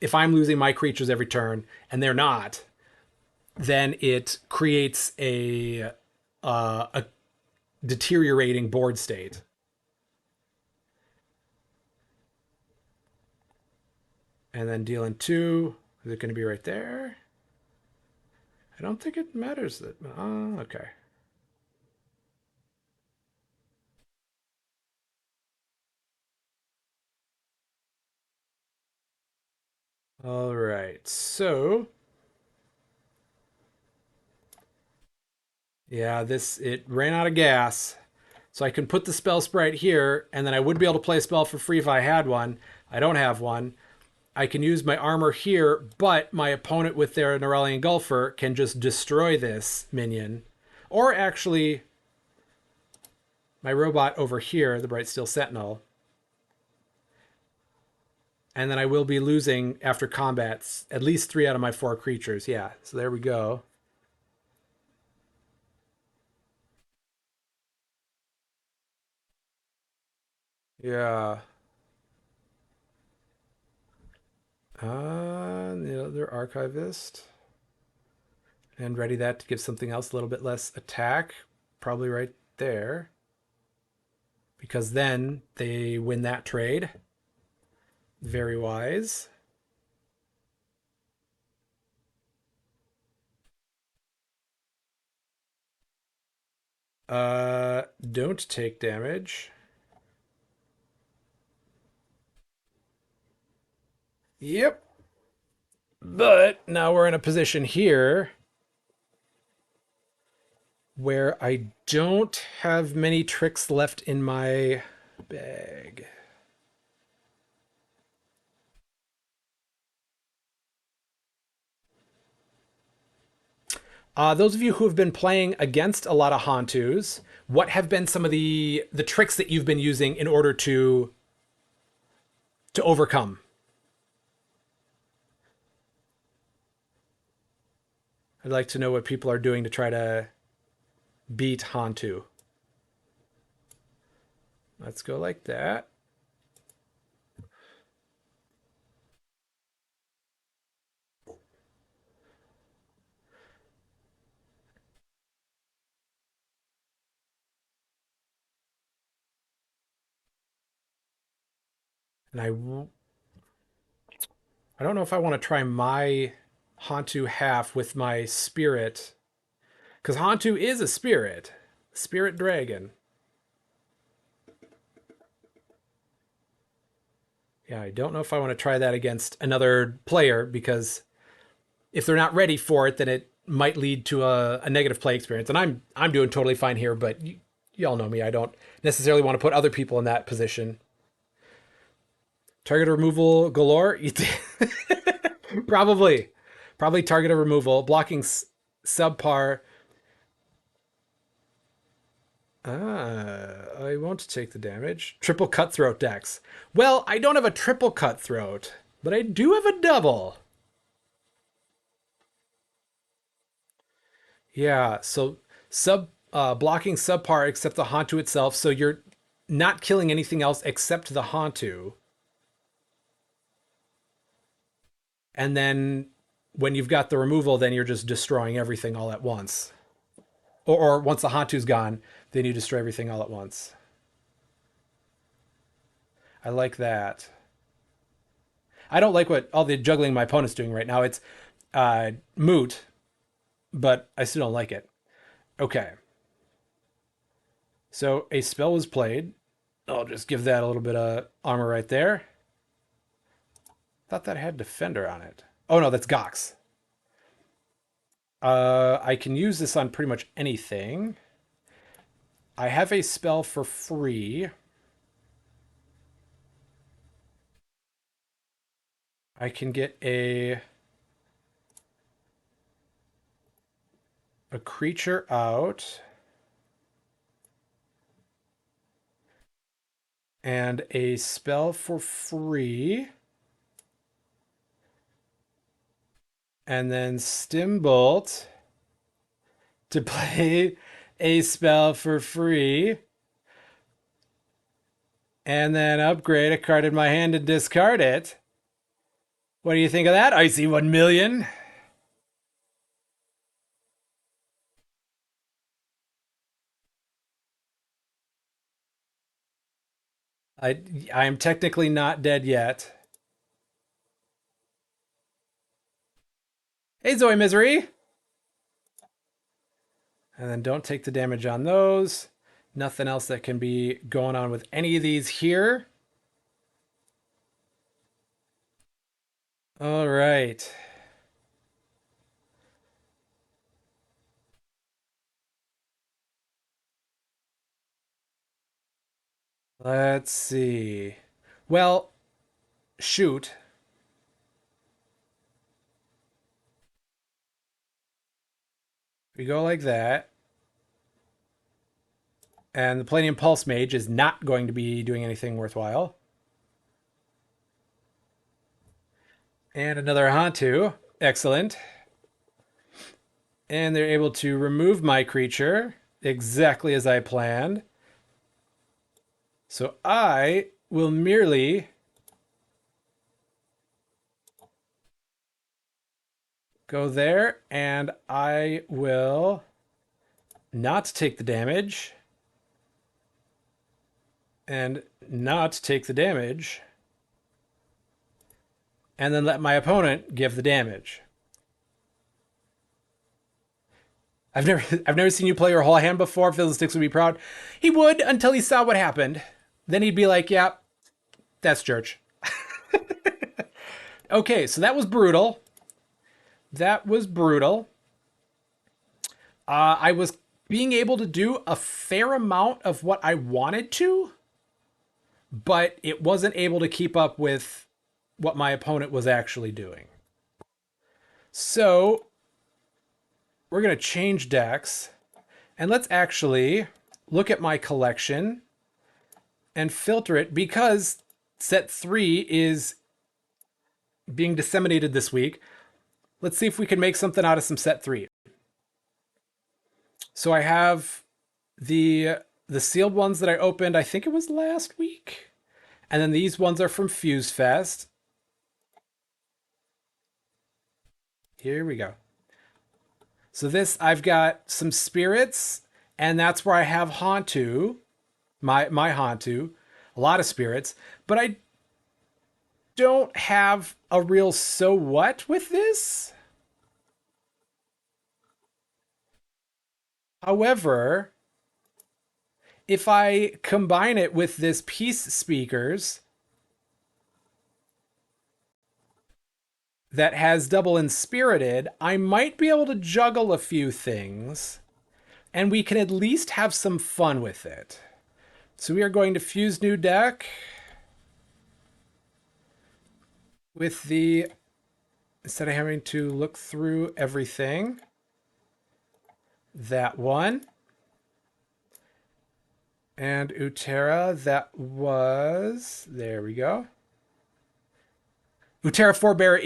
if I'm losing my creatures every turn and they're not, then it creates a deteriorating board state. And then dealing 2, is it going to be right there? I don't think it matters that. Oh, okay. All right. So, yeah, it ran out of gas. So I can put the spell sprite here, and then I would be able to play a spell for free if I had one. I don't have one. I can use my armor here, but my opponent with their Neuralian Gulfer can just destroy this minion. Or actually, my robot over here, the Bright Steel Sentinel. And then I will be losing after combats at least 3 out of my 4 creatures. Yeah, so there we go. Yeah. The other archivist. And ready that to give something else a little bit less attack. Probably right there. Because then they win that trade. Very wise. Don't take damage. Yep. But now we're in a position here where I don't have many tricks left in my bag. Those of you who have been playing against a lot of Hantus, what have been some of the tricks that you've been using in order to overcome? I'd like to know what people are doing to try to beat Hantu. Let's go like that. And I don't know if I want to try my Hantu half with my spirit, because Hantu is a spirit dragon. Yeah, I don't know if I want to try that against another player, because if they're not ready for it, then might lead to a negative play experience. And I'm doing totally fine here, but y'all know me. I don't necessarily want to put other people in that position. Target removal galore. Probably, probably target removal. Blocking subpar. I won't take the damage. Triple cutthroat decks. Well, I don't have a triple cutthroat, but I do have a double. Yeah, so blocking subpar except the Hantu itself, so you're not killing anything else except the Hantu. And then when you've got the removal, then you're just destroying everything all at once. Or once the Hantu's gone, then you destroy everything all at once. I like that. I don't like what all the juggling my opponent's doing right now. It's moot, but I still don't like it. Okay. So a spell was played. I'll just give that a little bit of armor right there. Thought that had Defender on it. Oh no, that's Gox. I can use this on pretty much anything. I have a spell for free. I can get a creature out. And a spell for free. And then Stimbolt to play a spell for free. And then upgrade a card in my hand and discard it. What do you think of that, Icy 1 million? I am technically not dead yet. Hey, Zoe Misery! And then don't take the damage on those. Nothing else that can be going on with any of these here. All right. Let's see. Well, shoot. We go like that. And the Palladium Pulse Mage is not going to be doing anything worthwhile. And another Hantu. Excellent. And they're able to remove my creature exactly as I planned. So I will merely go there and I will not take the damage. And not take the damage. And then let my opponent give the damage. I've never seen you play your whole hand before. Fiddlesticks would be proud. He would until he saw what happened. Then he'd be like, "Yeah, that's Jurch." Okay, so that was brutal. That was brutal. I was being able to do a fair amount of what I wanted to, but it wasn't able to keep up with what my opponent was actually doing. So we're going to change decks, and let's actually look at my collection and filter it because set 3 is being disseminated this week. Let's see if we can make something out of some set 3. So I have the sealed ones that I opened, I think it was last week. And then these ones are from Fuse Fest. Here we go. So this, I've got some spirits, and that's where I have Hantu, my Hantu, a lot of spirits, but I don't have a real so what with this. However, if I combine it with this Peace Speakers, that has double Inspirited, I might be able to juggle a few things and we can at least have some fun with it. So we are going to fuse new deck with the, instead of having to look through everything, that one. And Utera, that was, there we go. Utera Forebear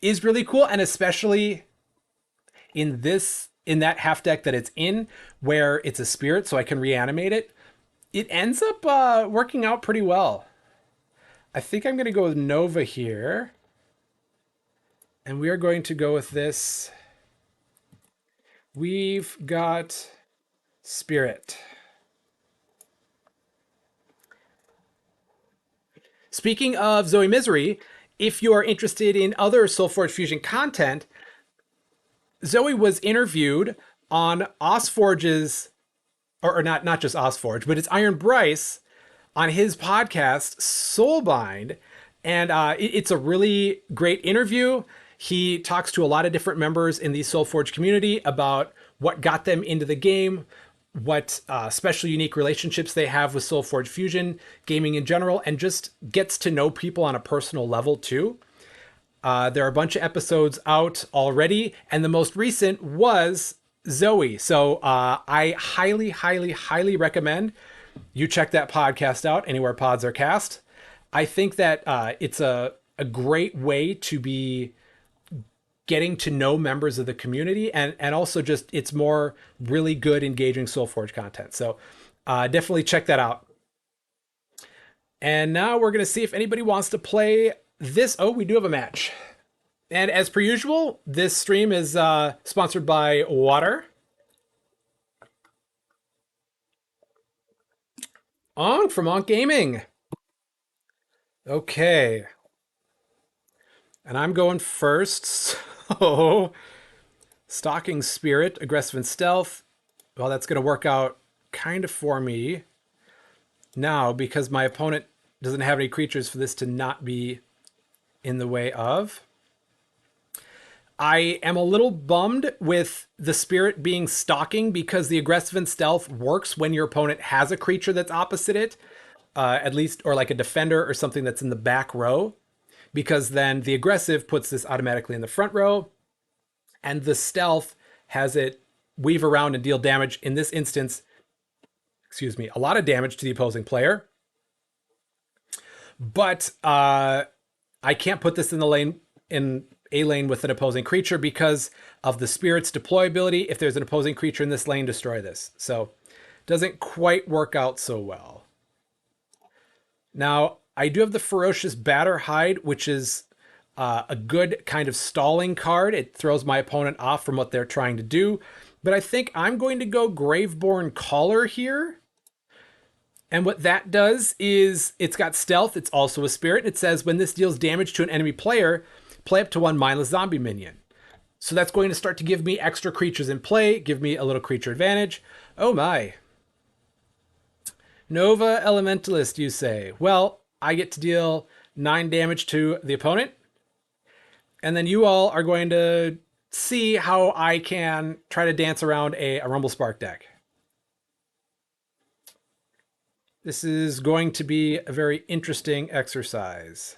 is really cool, and especially in that half deck that it's in, where it's a spirit, so I can reanimate it. It ends up working out pretty well. I think I'm going to go with Nova here, and we are going to go with this. We've got Spirit. Speaking of Zoe Misery, if you are interested in other SolForge Fusion content, Zoe was interviewed on OsForge's, or not just OsForge, but it's Iron Bryce on his podcast Soulbind, and it's a really great interview. He talks to a lot of different members in the SolForge community about what got them into the game, what special unique relationships they have with SolForge Fusion, gaming in general, and just gets to know people on a personal level too. There are a bunch of episodes out already, and the most recent was Zoe. So I highly, highly, highly recommend you check that podcast out anywhere pods are cast. I think that it's a great way to be getting to know members of the community, and also just it's more really good, engaging SolForge content. So definitely check that out. And now we're going to see if anybody wants to play this. Oh, we do have a match. And as per usual, this stream is sponsored by water. On from Onk Gaming. Okay. And I'm going first. So, Stalking Spirit, Aggressive and Stealth. Well, that's going to work out kind of for me now because my opponent doesn't have any creatures for this to not be in the way of. I am a little bummed with the Spirit being Stalking because the Aggressive and Stealth works when your opponent has a creature that's opposite it, at least, or like a defender or something that's in the back row, because then the Aggressive puts this automatically in the front row, and the Stealth has it weave around and deal damage. In this instance, excuse me, a lot of damage to the opposing player. But I can't put this in the lane, in a lane with an opposing creature because of the Spirit's deployability. If there's an opposing creature in this lane, destroy this. So doesn't quite work out so well. Now, I do have the Ferocious Batter Hide, which is a good kind of stalling card. It throws my opponent off from what they're trying to do. But I think I'm going to go Graveborn Caller here. And what that does is it's got stealth. It's also a spirit. It says when this deals damage to an enemy player, play up to one mindless zombie minion. So that's going to start to give me extra creatures in play, give me a little creature advantage. Oh my. Nova Elementalist, you say? Well, I get to deal 9 damage to the opponent. And then you all are going to see how I can try to dance around a Rumble Spark deck. This is going to be a very interesting exercise.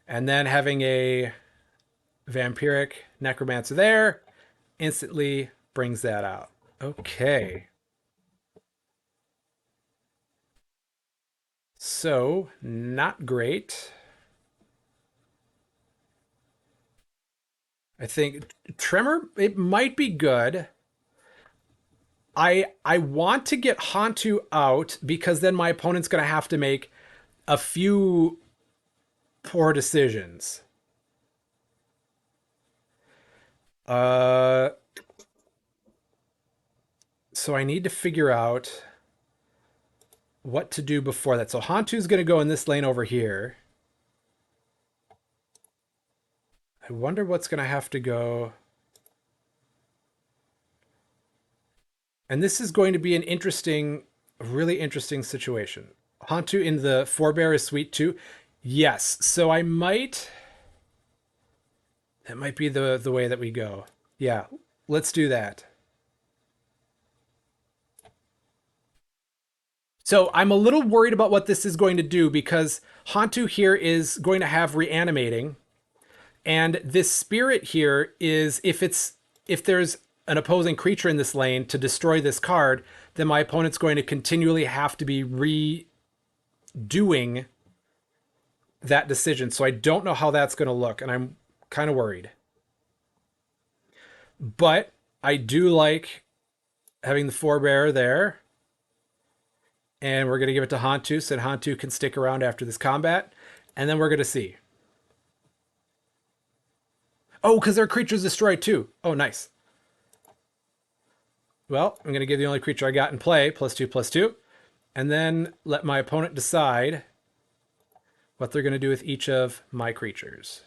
And then having a Vampiric Necromancer there instantly brings that out. Okay. So, not great. I think Tremor, it might be good. I want to get Hantu out because then my opponent's going to have to make a few poor decisions. So I need to figure out what to do before that. So Hantu's going to go in this lane over here. I wonder what's going to have to go. And this is going to be an interesting, really interesting situation. Hantu in the Forebear is sweet too. Yes, so I might That might be the way that we go. Yeah, let's do that. So I'm a little worried about what this is going to do because Hantu here is going to have reanimating, and this spirit here is if there's an opposing creature in this lane to destroy this card, then my opponent's going to continually have to be redoing that decision. So I don't know how that's going to look, and I'm kind of worried. But I do like having the forebear there. And we're going to give it to Hantu so that Hantu can stick around after this combat. And then we're going to see. Oh, because their creature's destroyed too. Oh, nice. Well, I'm going to give the only creature I got in play, +2/+2. And then let my opponent decide what they're going to do with each of my creatures.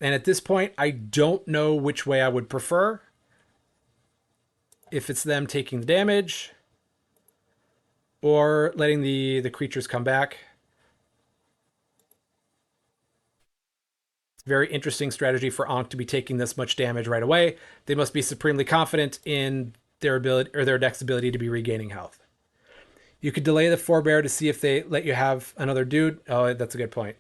And at this point, I don't know which way I would prefer. If it's them taking the damage or letting the creatures come back. Very interesting strategy for Ankh to be taking this much damage right away. They must be supremely confident in their ability or their deck's ability to be regaining health. You could delay the forebear to see if they let you have another dude. Oh, that's a good point.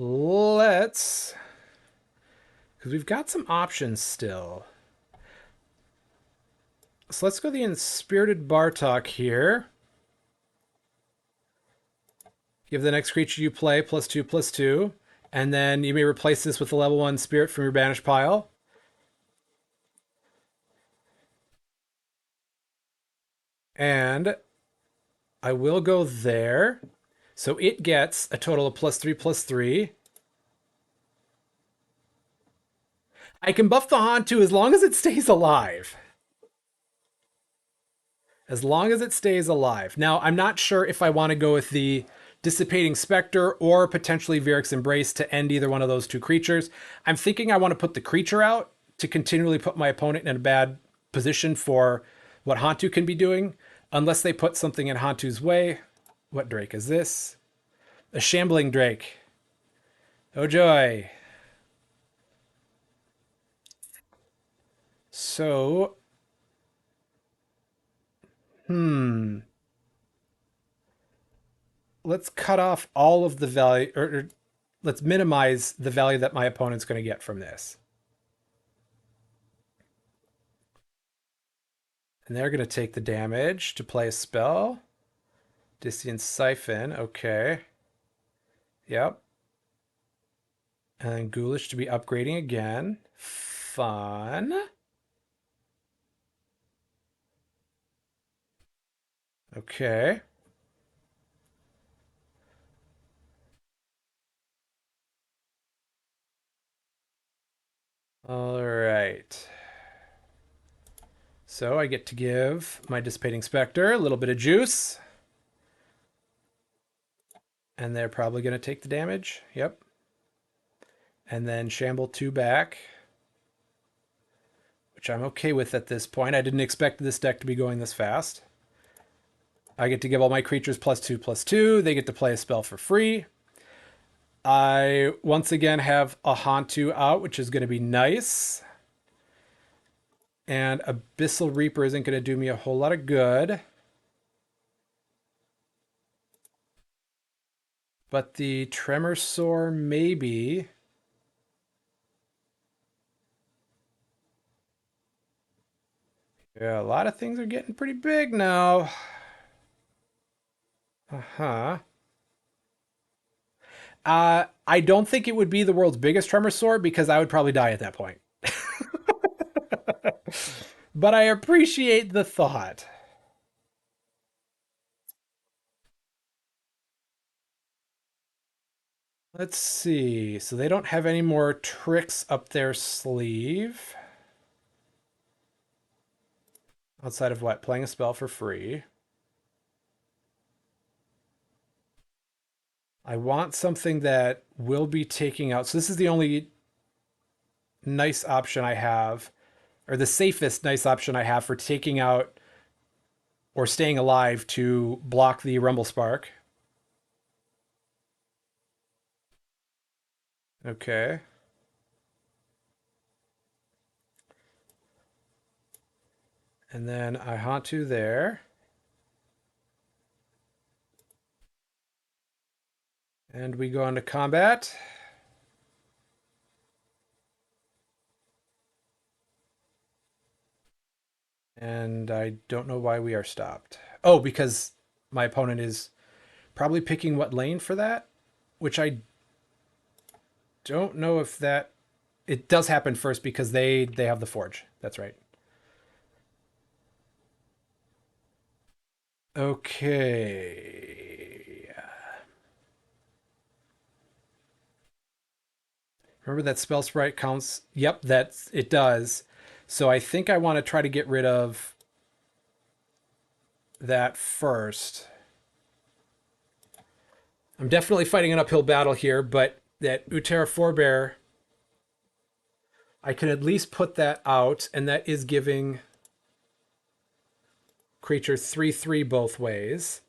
Let's, because we've got some options still. So let's go the Inspirited Bartok here. Give the next creature you play +2/+2. And then you may replace this with a level 1 spirit from your banished pile. And I will go there. So it gets a total of +3/+3. I can buff the Hantu as long as it stays alive. As long as it stays alive. Now, I'm not sure if I want to go with the Dissipating Spectre or potentially Viric's Embrace to end either one of those two creatures. I'm thinking I want to put the creature out to continually put my opponent in a bad position for what Hantu can be doing, unless they put something in Hantu's way. What Drake is this? A Shambling Drake. Oh joy. So, let's cut off all of the value, or let's minimize the value that my opponent's going to get from this. And they're going to take the damage to play a spell. Distant Siphon, okay. Yep. And then Ghoulish to be upgrading again. Fun. Okay. All right. So I get to give my Dissipating Spectre a little bit of juice. And they're probably going to take the damage. Yep. And then Shamble 2 back, which I'm okay with at this point. I didn't expect this deck to be going this fast. I get to give all my creatures +2/+2. They get to play a spell for free. I once again have a Hantu out, which is going to be nice. And Abyssal Reaper isn't going to do me a whole lot of good. But the Tremor Sore maybe. Yeah, a lot of things are getting pretty big now. Uh-huh. I don't think it would be the world's biggest Tremor Sore because I would probably die at that point. But I appreciate the thought. Let's see. So they don't have any more tricks up their sleeve. Outside of what? Playing a spell for free. I want something that will be taking out. So this is the only nice option I have. or the safest nice option I have for taking out or staying alive to block the Rumble Spark. Okay. And then I Hantu there. And we go into combat. And I don't know why we are stopped. Oh, because my opponent is probably picking what lane for that, which I don't know if that it does happen first because they have the forge. That's right. Okay. Remember that spell sprite counts? Yep, that's it does. So I think I want to try to get rid of that first. I'm definitely fighting an uphill battle here, but that Utera Forebear, I can at least put that out, and that is giving creature 3/3 both ways.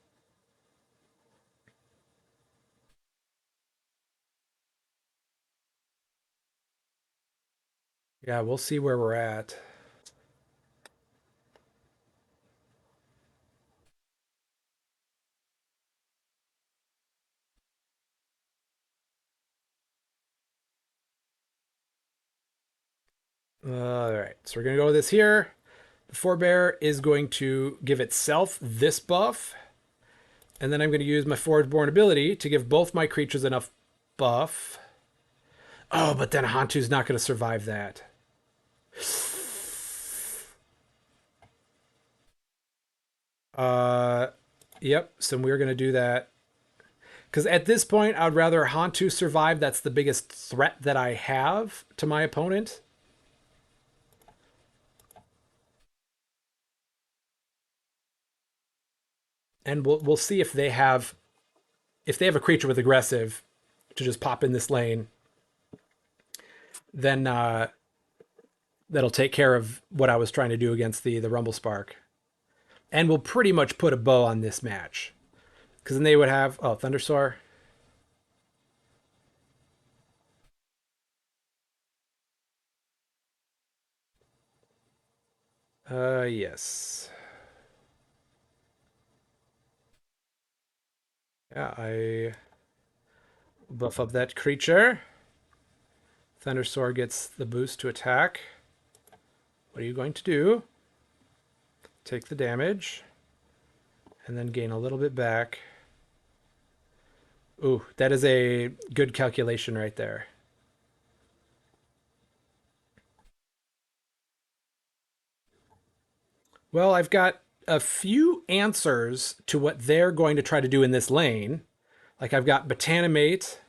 Yeah, we'll see where we're at. All right, so we're going to go with this here. The Forebear is going to give itself this buff. And then I'm going to use my Forgeborn ability to give both my creatures enough buff. Oh, but then Hantu's not going to survive that. Uh, yep, so we're going to do that. Because at this point, I'd rather Hantu survive. That's the biggest threat that I have to my opponent. And we'll see if they have a creature with aggressive to just pop in this lane. Then that'll take care of what I was trying to do against the Rumble Spark. And we'll pretty much put a bow on this match. Because then they would have, oh, Thundersoar. Yes. Yeah, I buff up that creature. Thundersoar gets the boost to attack. What are you going to do? Take the damage. And then gain a little bit back. Ooh, that is a good calculation right there. Well, I've got a few answers to what they're going to try to do in this lane. Like I've got Botanimate,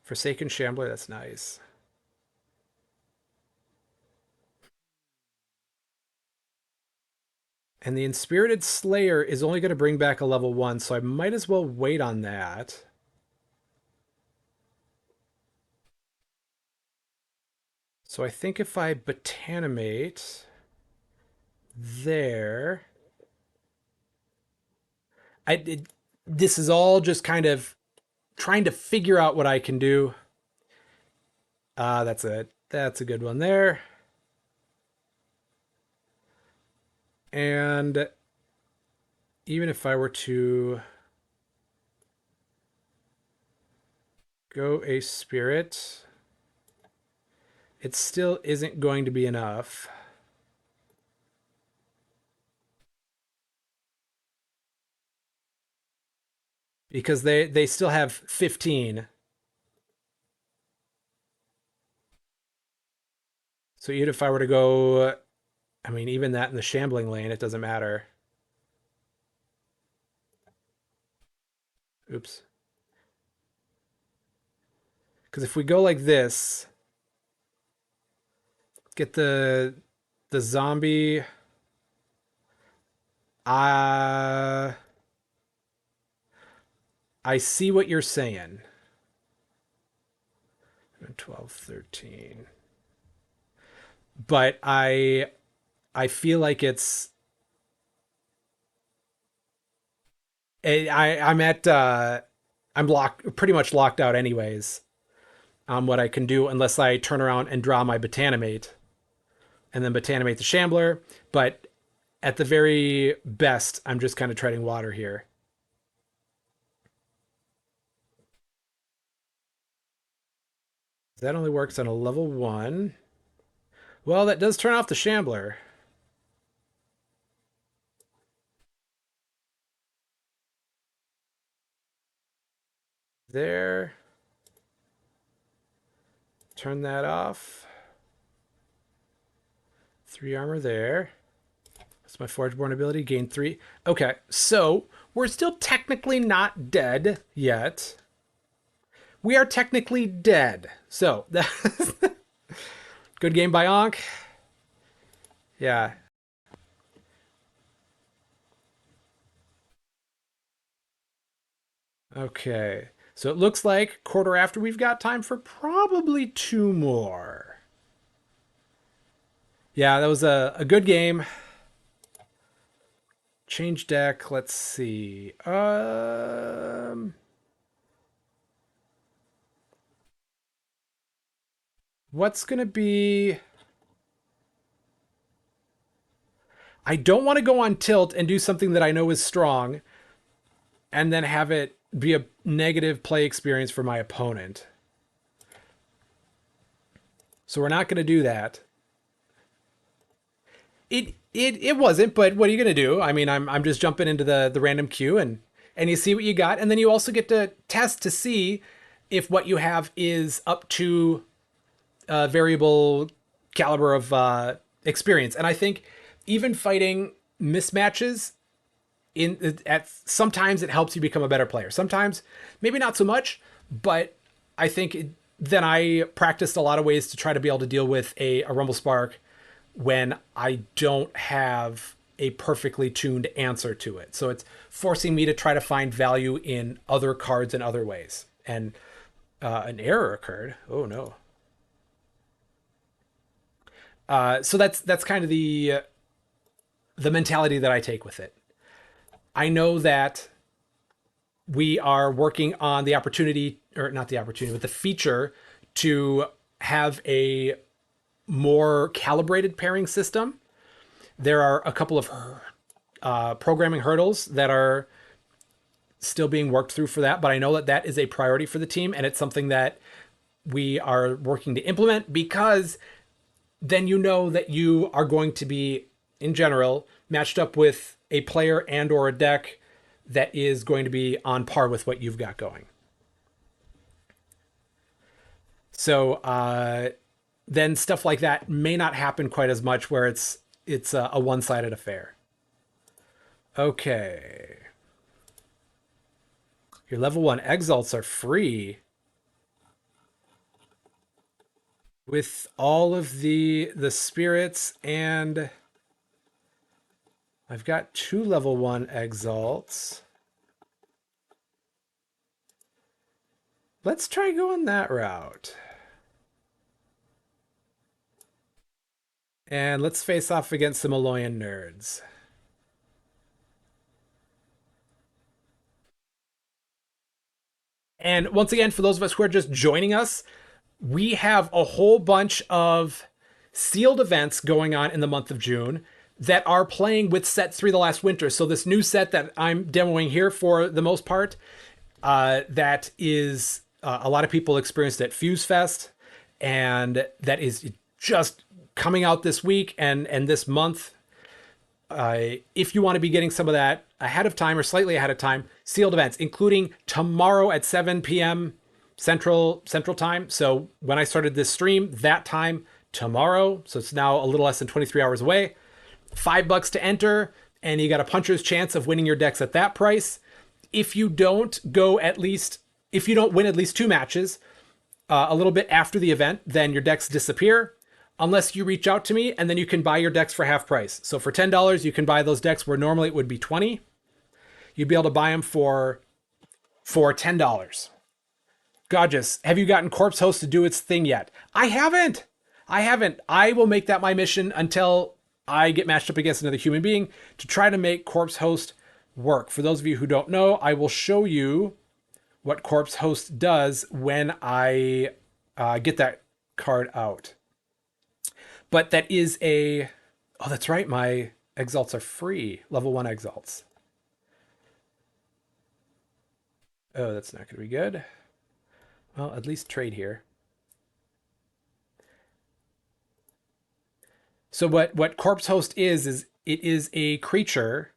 Forsaken Shambler, that's nice. And the Inspirited Slayer is only going to bring back a level 1, so I might as well wait on that. So I think if I Botanimate there, this is all just kind of trying to figure out what I can do. That's a good one there. And even if I were to go a spirit, it still isn't going to be enough. Because they still have 15. So even if I were to go, I mean, even that in the shambling lane, it doesn't matter. Oops. Because if we go like this, get the zombie. Uh, I see what you're saying. 12, 13. but I feel like I'm at I'm locked pretty much locked out anyways on what I can do unless I turn around and draw my Botanimate and then Botanimate the Shambler. But at the very best, I'm just kind of treading water here. That only works on a level 1. Well, that does turn off the Shambler. There. Turn that off. 3 armor there. That's my Forgeborn ability. Gain 3. Okay, so we're still technically not dead yet. We are technically dead. So, good game by Ankh. Yeah. Okay. So it looks like quarter after we've got time for probably 2 more. Yeah, that was a good game. Change deck. Let's see. What's going to be... I don't want to go on tilt and do something that I know is strong and then have it be a negative play experience for my opponent. So we're not going to do that. It wasn't, but what are you going to do? I mean, I'm just jumping into the random queue and you see what you got, and then you also get to test to see if what you have is up to a variable caliber of experience. And I think even fighting mismatches at sometimes it helps you become a better player. Sometimes maybe not so much, but I think then I practiced a lot of ways to try to be able to deal with a Rumble Spark when I don't have a perfectly tuned answer to it. So it's forcing me to try to find value in other cards in other ways. And an error occurred. Oh no. So that's kind of the mentality that I take with it. I know that we are working on the opportunity, or not the opportunity, but the feature to have a more calibrated pairing system. There are a couple of programming hurdles that are still being worked through for that, but I know that that is a priority for the team, and it's something that we are working to implement because then you know that you are going to be, in general, matched up with a player and or a deck that is going to be on par with what you've got going. So then stuff like that may not happen quite as much where it's a one-sided affair. Okay. Your level 1 exalts are free with all of the spirits, and I've got 2 level 1 exalts. Let's try going that route. And let's face off against some Aloyan nerds. And once again, for those of us who are just joining us, we have a whole bunch of sealed events going on in the month of June that are playing with set 3 the last winter. So this new set that I'm demoing here for the most part, that is a lot of people experienced at Fuse Fest, and that is just coming out this week and this month. If you want to be getting some of that ahead of time or slightly ahead of time, sealed events, including tomorrow at 7 p.m. Central Time. So when I started this stream, that time tomorrow. So it's now a little less than 23 hours away. $5 to enter, and you got a puncher's chance of winning your decks at that price. If you don't win at least 2 matches, a little bit after the event, then your decks disappear. Unless you reach out to me, and then you can buy your decks for half price. So for $10, you can buy those decks where normally it would be $20. You'd be able to buy them for $10. Gorgeous. Have you gotten Corpse Host to do its thing yet? I haven't. I haven't. I will make that my mission until I get matched up against another human being to try to make Corpse Host work. For those of you who don't know, I will show you what Corpse Host does when I get that card out. But that is a... Oh, that's right. My exalts are free. Level 1 exalts. Oh, that's not going to be good. Well, at least trade here. So what Corpse Host is it is a creature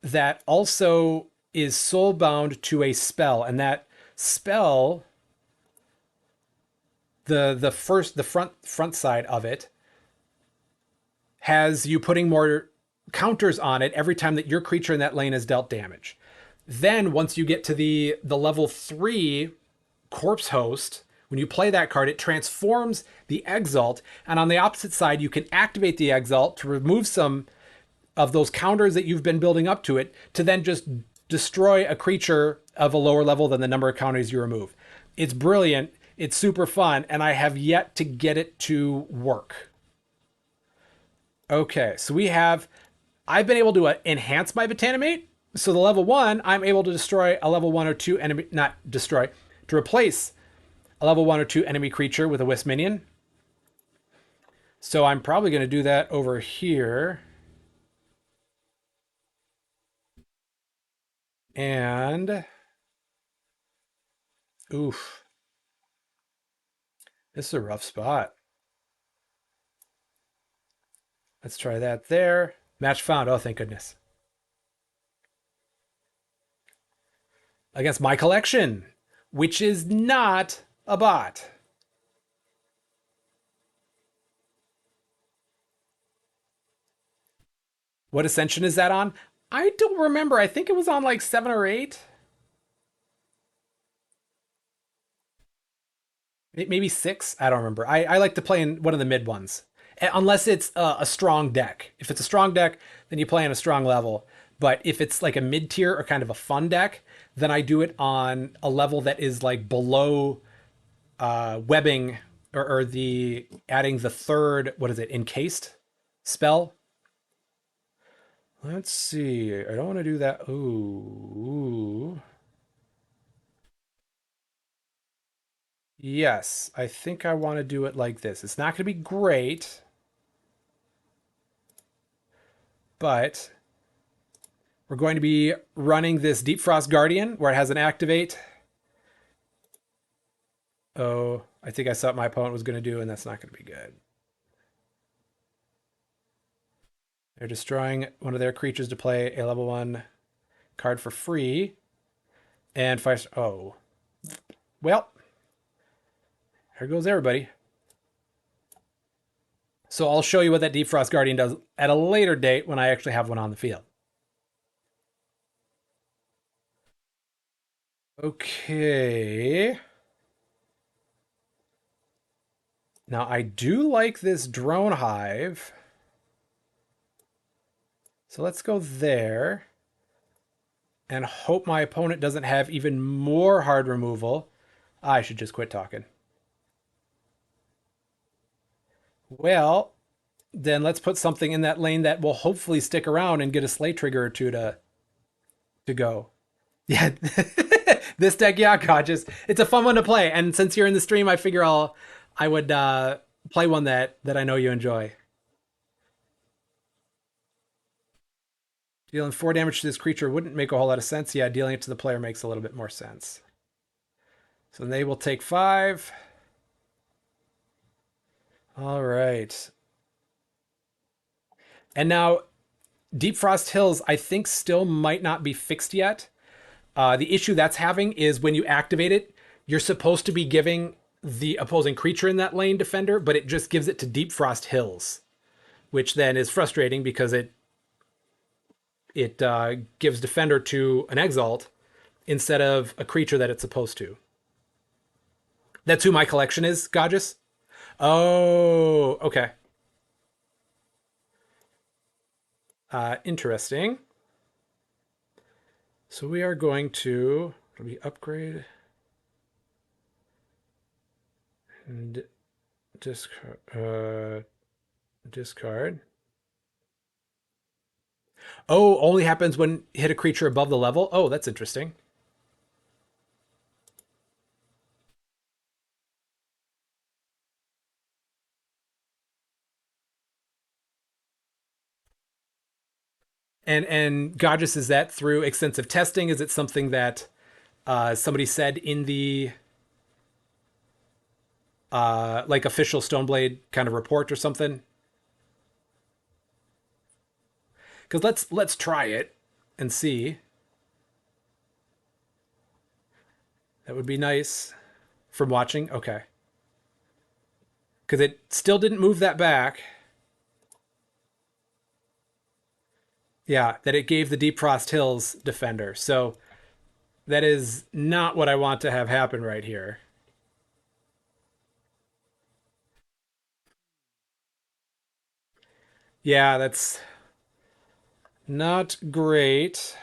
that also is soul bound to a spell, and that spell, the front side of it has you putting more counters on it every time that your creature in that lane is dealt damage. Then once you get to the level 3 Corpse Host, when you play that card, it transforms the Exalt, and on the opposite side, you can activate the Exalt to remove some of those counters that you've been building up to it, to then just destroy a creature of a lower level than the number of counters you remove. It's brilliant. It's super fun, and I have yet to get it to work. Okay, so I've been able to enhance my Botanimate. So the level 1, I'm able to destroy a level 1 or 2 enemy, not destroy, to replace a level 1 or 2 enemy creature with a Wisp minion. So I'm probably going to do that over here. And oof, this is a rough spot. Let's try that there. Match found. Oh, thank goodness. Against my collection, which is not a bot. What ascension is that on? I don't remember. I think it was on like 7 or 8. Maybe 6. I don't remember. I like to play in one of the mid ones. Unless it's a strong deck. If it's a strong deck, then you play on a strong level. But if it's like a mid tier or kind of a fun deck, then I do it on a level that is like below webbing, or the adding the third, what is it, encased spell. Let's see. I don't want to do that. Ooh. Yes, I think I want to do it like this. It's not going to be great, but we're going to be running this Deep Frost Guardian where it has an activate. Oh, I think I saw what my opponent was going to do, and that's not going to be good. They're destroying one of their creatures to play a level 1 card for free. And fire. Oh. Well, here goes everybody. So I'll show you what that Deep Frost Guardian does at a later date when I actually have one on the field. Okay. Now I do like this drone hive. So let's go there and hope my opponent doesn't have even more hard removal. I should just quit talking. Well, then let's put something in that lane that will hopefully stick around and get a Slay trigger or two to go. Yeah, this deck, yeah, gorgeous. It's a fun one to play, and since you're in the stream, I figure I would play one that I know you enjoy. Dealing 4 damage to this creature wouldn't make a whole lot of sense. Yeah, dealing it to the player makes a little bit more sense. So they will take 5. All right. And now, Deep Frost Hills, I think, still might not be fixed yet. The issue that's having is when you activate it, you're supposed to be giving the opposing creature in that lane defender, but it just gives it to Deep Frost Hills, which then is frustrating because it gives defender to an Exalt instead of a creature that it's supposed to. That's who my collection is, Gorgeous? Oh, okay. Interesting. So we are going to upgrade. And Discard. Discard. Oh, only happens when hit a creature above the level. Oh, that's interesting. And Godress, is that through extensive testing? Is it something that somebody said in the like official Stoneblade kind of report or something? Because let's try it and see. That would be nice from watching. Okay, because it still didn't move that back. Yeah, that it gave the Deep Frost Hills defender. So that is not what I want to have happen right here. Yeah, that's not great.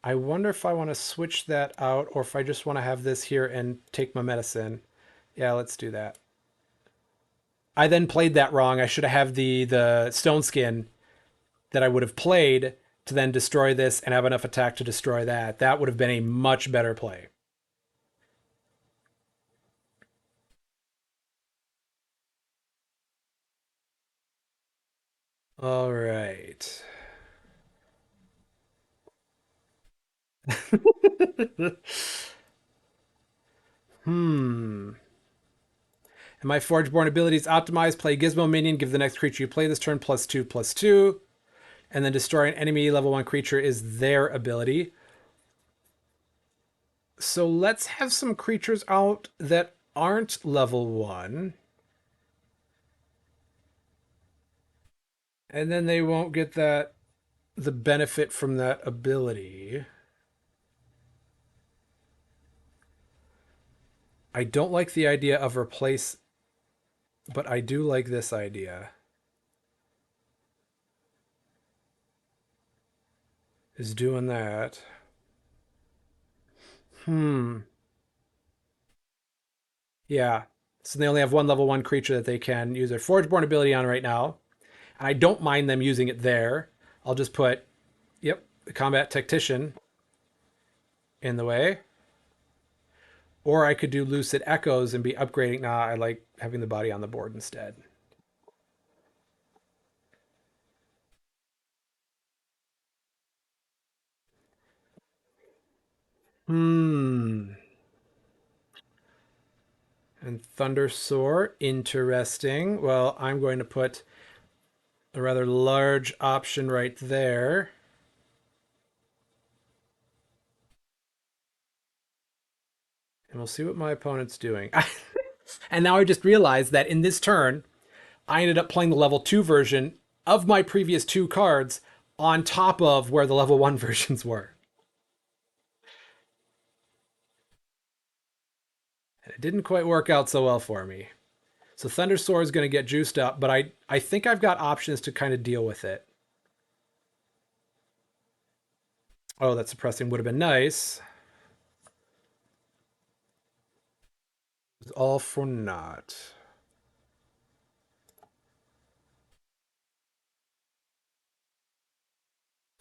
I wonder if I want to switch that out or if I just want to have this here and take my medicine. Yeah, let's do that. I then played that wrong. I should have had the stone skin that I would have played to then destroy this and have enough attack to destroy that. That would have been a much better play. All right. Hmm. And my Forgeborn abilities optimize, play Gizmo Minion, give the next creature you play this turn +2/+2, and then destroy an enemy level 1 creature is their ability. So let's have some creatures out that aren't level 1. And then they won't get the benefit from that ability. I don't like the idea of replace, but I do like this idea. Is doing that. Hmm. Yeah. So they only have one level 1 creature that they can use their Forgeborn ability on right now. And I don't mind them using it there. I'll just put, yep, the Combat Tactician in the way. Or I could do Lucid Echoes and be upgrading. Nah, I like having the body on the board instead. Hmm. And Thunder Soar, interesting. Well, I'm going to put a rather large option right there. And we'll see what my opponent's doing. And now I just realized that in this turn, I ended up playing the level 2 version of my previous 2 cards on top of where the level 1 versions were. And it didn't quite work out so well for me. So Thunder Sword is going to get juiced up, but I think I've got options to kind of deal with it. Oh, that suppressing would have been nice. It's all for naught.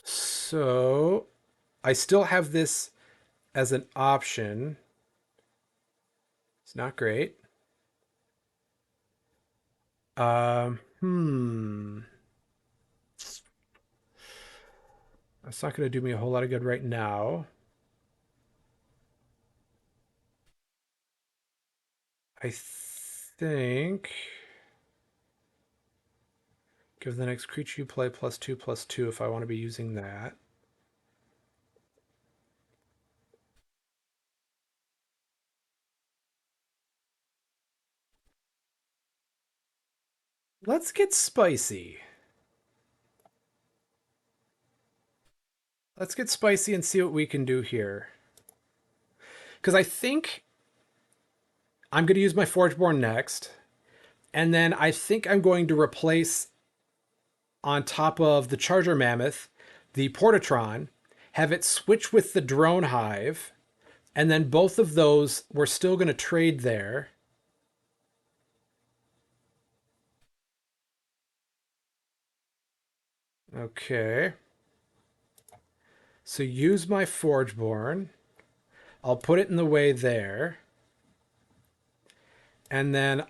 So I still have this as an option. It's not great. Hmm. That's not going to do me a whole lot of good right now. I think give the next creature you play +2/+2 if I want to be using that. Let's get spicy. Let's get spicy and see what we can do here. Because I think I'm going to use my Forgeborn next. And then I think I'm going to replace on top of the Charger Mammoth, the Portatron, have it switch with the Drone Hive. And then both of those we're still going to trade there. Okay. So use my Forgeborn. I'll put it in the way there. And then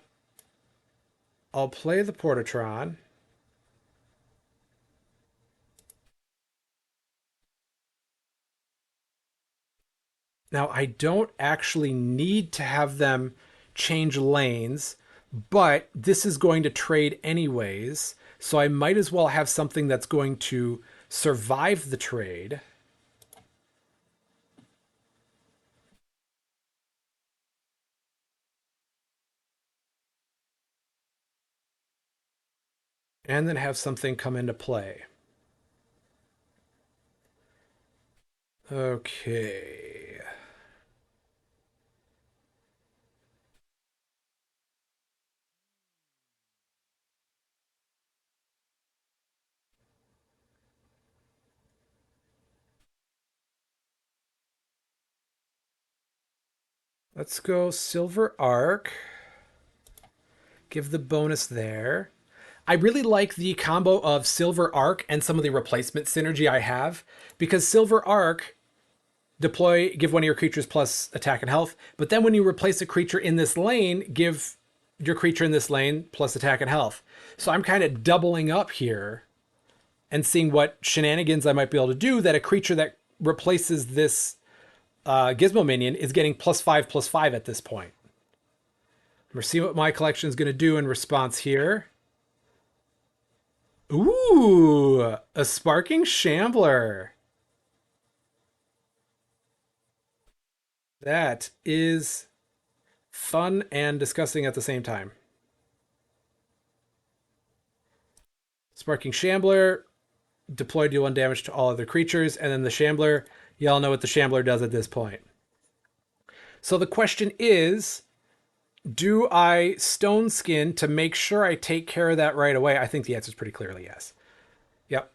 I'll play the Portatron. Now, I don't actually need to have them change lanes, but this is going to trade anyways. So I might as well have something that's going to survive the trade. And then have something come into play. Okay. Let's go Silver Arc. Give the bonus there. I really like the combo of Silver Arc and some of the replacement synergy I have, because Silver Arc deploy, give one of your creatures plus attack and health, but then when you replace a creature in this lane, give your creature in this lane plus attack and health. So I'm kind of doubling up here and seeing what shenanigans I might be able to do that a creature that replaces this Gizmo minion is getting +5/+5 at this point. We're seeing what my collection is going to do in response here. Ooh, a Sparking Shambler. That is fun and disgusting at the same time. Sparking Shambler, deploy, deal 1 damage to all other creatures, and then the Shambler, y'all know what the Shambler does at this point. So the question is, do I Stone Skin to make sure I take care of that right away? I think the answer is pretty clearly yes. Yep.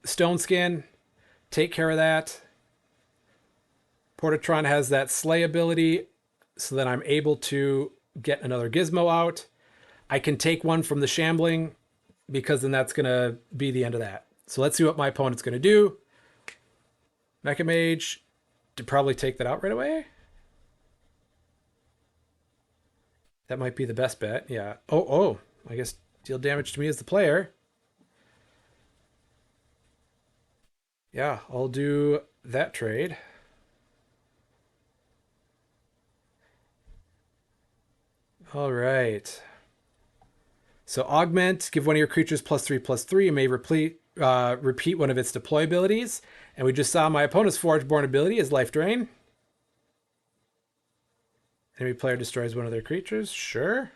Stone Skin, take care of that. Portatron has that Slay ability, so that I'm able to get another Gizmo out. I can take one from the Shambling, because then that's going to be the end of that. So let's see what my opponent's going to do. Mecha Mage, to probably take that out right away. That might be the best bet. Yeah. Oh. I guess deal damage to me as the player. Yeah, I'll do that trade. All right. So augment, give one of your creatures +3/+3. You may repeat one of its deploy abilities. And we just saw my opponent's Forgeborn ability is Life Drain. Enemy player destroys one of their creatures. Sure.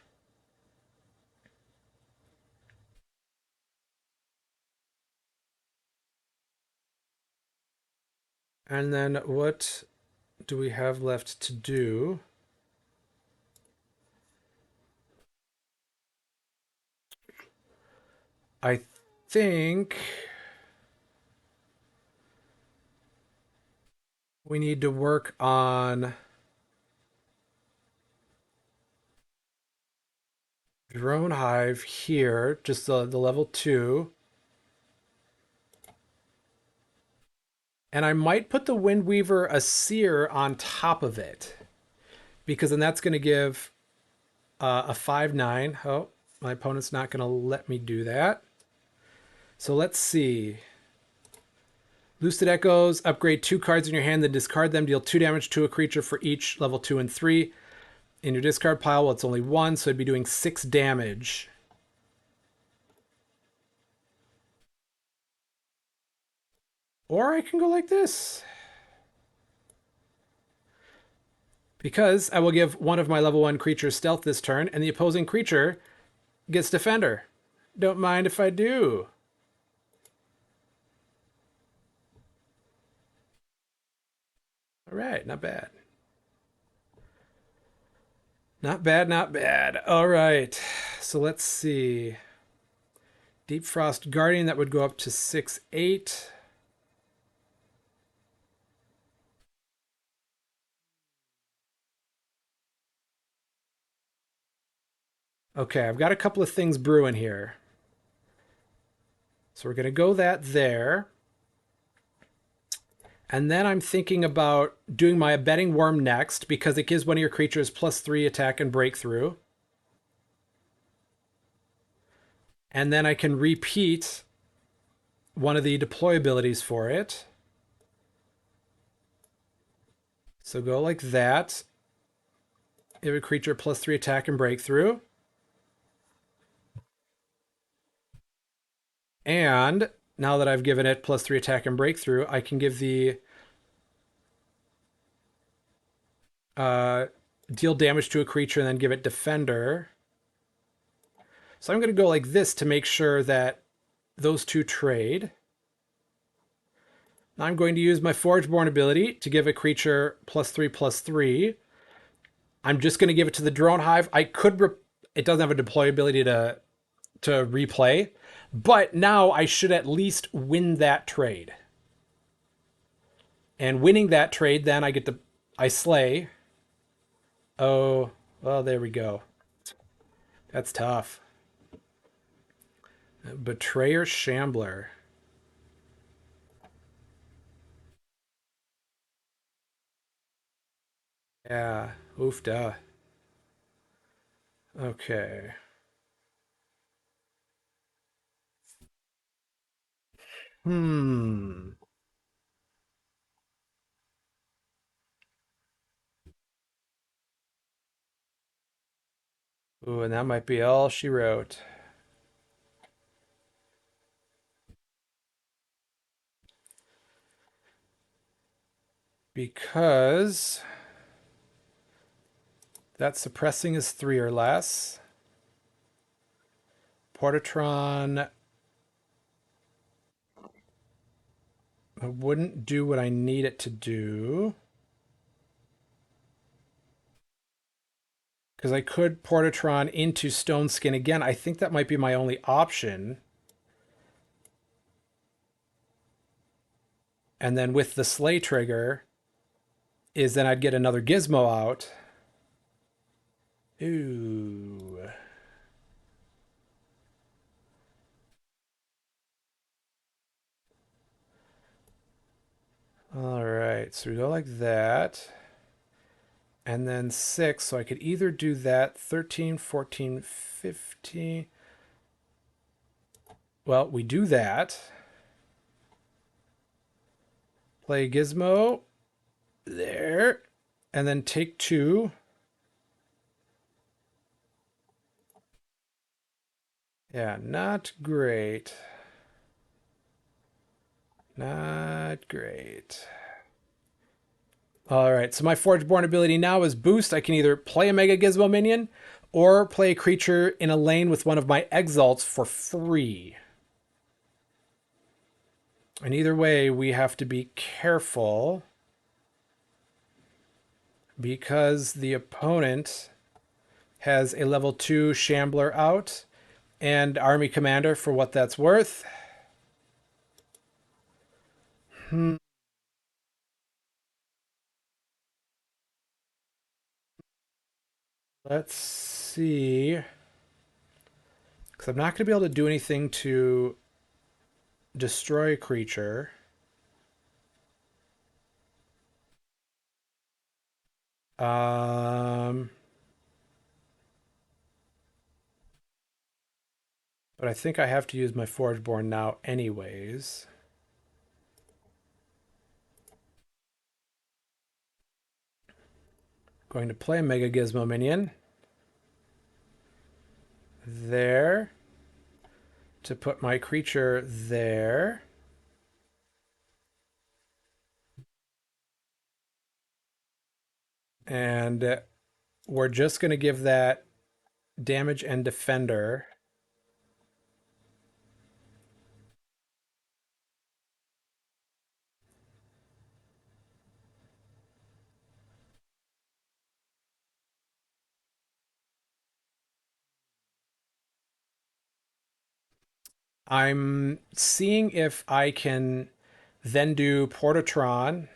And then what do we have left to do? I think we need to work on Drone Hive here, just the level 2. And I might put the Windweaver a Seer on top of it, because then that's going to give a 5/9. Oh, my opponent's not going to let me do that. So let's see. Lucid Echoes, upgrade 2 cards in your hand, then discard them, deal 2 damage to a creature for each level 2 and 3 in your discard pile. Well, it's only 1, so it'd be doing 6 damage. Or I can go like this. Because I will give one of my level 1 creatures stealth this turn, and the opposing creature gets Defender. Don't mind if I do. All right, not bad. Not bad, not bad. All right, so let's see. Deep Frost Guardian, that would go up to 6/8. Okay, I've got a couple of things brewing here. So we're going to go that there. And then I'm thinking about doing my abetting worm next because it gives one of your creatures +3 attack and breakthrough. And then I can repeat one of the deploy abilities for it. So go like that. Give a creature +3 attack and breakthrough. And now that I've given it +3 attack and breakthrough, I can give the deal damage to a creature and then give it defender. So I'm going to go like this to make sure that those two trade. Now I'm going to use my Forgeborn ability to give a creature +3/+3. I'm just going to give it to the Drone Hive. I could it doesn't have a deploy ability to replay, but now I should at least win that trade. And winning that trade, then I slay. Oh, well, there we go. That's tough. Betrayer Shambler. Yeah, oof duh. Okay. Hmm. Ooh, and that might be all she wrote. Because that suppressing is 3 or less. Portatron wouldn't do what I need it to do. Because I could Portatron into Stone Skin again. I think that might be my only option. And then with the Slay trigger, is then I'd get another Gizmo out. Ooh. All right, so we go like that. And then 6, so I could either do that 13, 14, 15. Well, we do that. Play Gizmo there. And then take 2. Yeah, not great. Not great. All right, so my Forgeborn ability now is boost. I can either play a Mega Gizmo minion or play a creature in a lane with one of my Exalts for free. And either way, we have to be careful because the opponent has a level 2 Shambler out and Army Commander for what that's worth. Let's see. Because I'm not going to be able to do anything to destroy a creature. Um, but I think I have to use my Forgeborn now anyways. Going to play a Mega Gizmo minion. There. To put my creature there. And we're just going to give that damage and defender. I'm seeing if I can then do Portatron.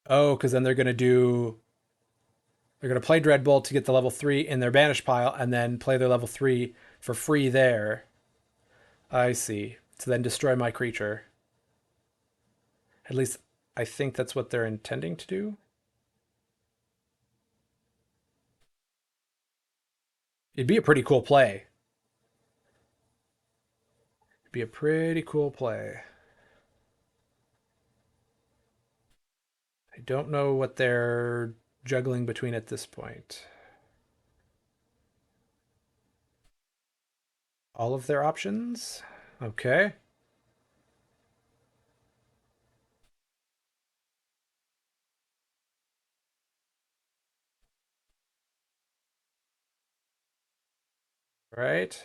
Oh, because then they're going to do They're going to play Dreadbolt to get the level 3 in their banish pile and then play their level 3 for free there. I see. To then destroy my creature. At least I think that's what they're intending to do. It'd be a pretty cool play. It'd be a pretty cool play. I don't know what they're juggling between at this point. All of their options? Okay. Right.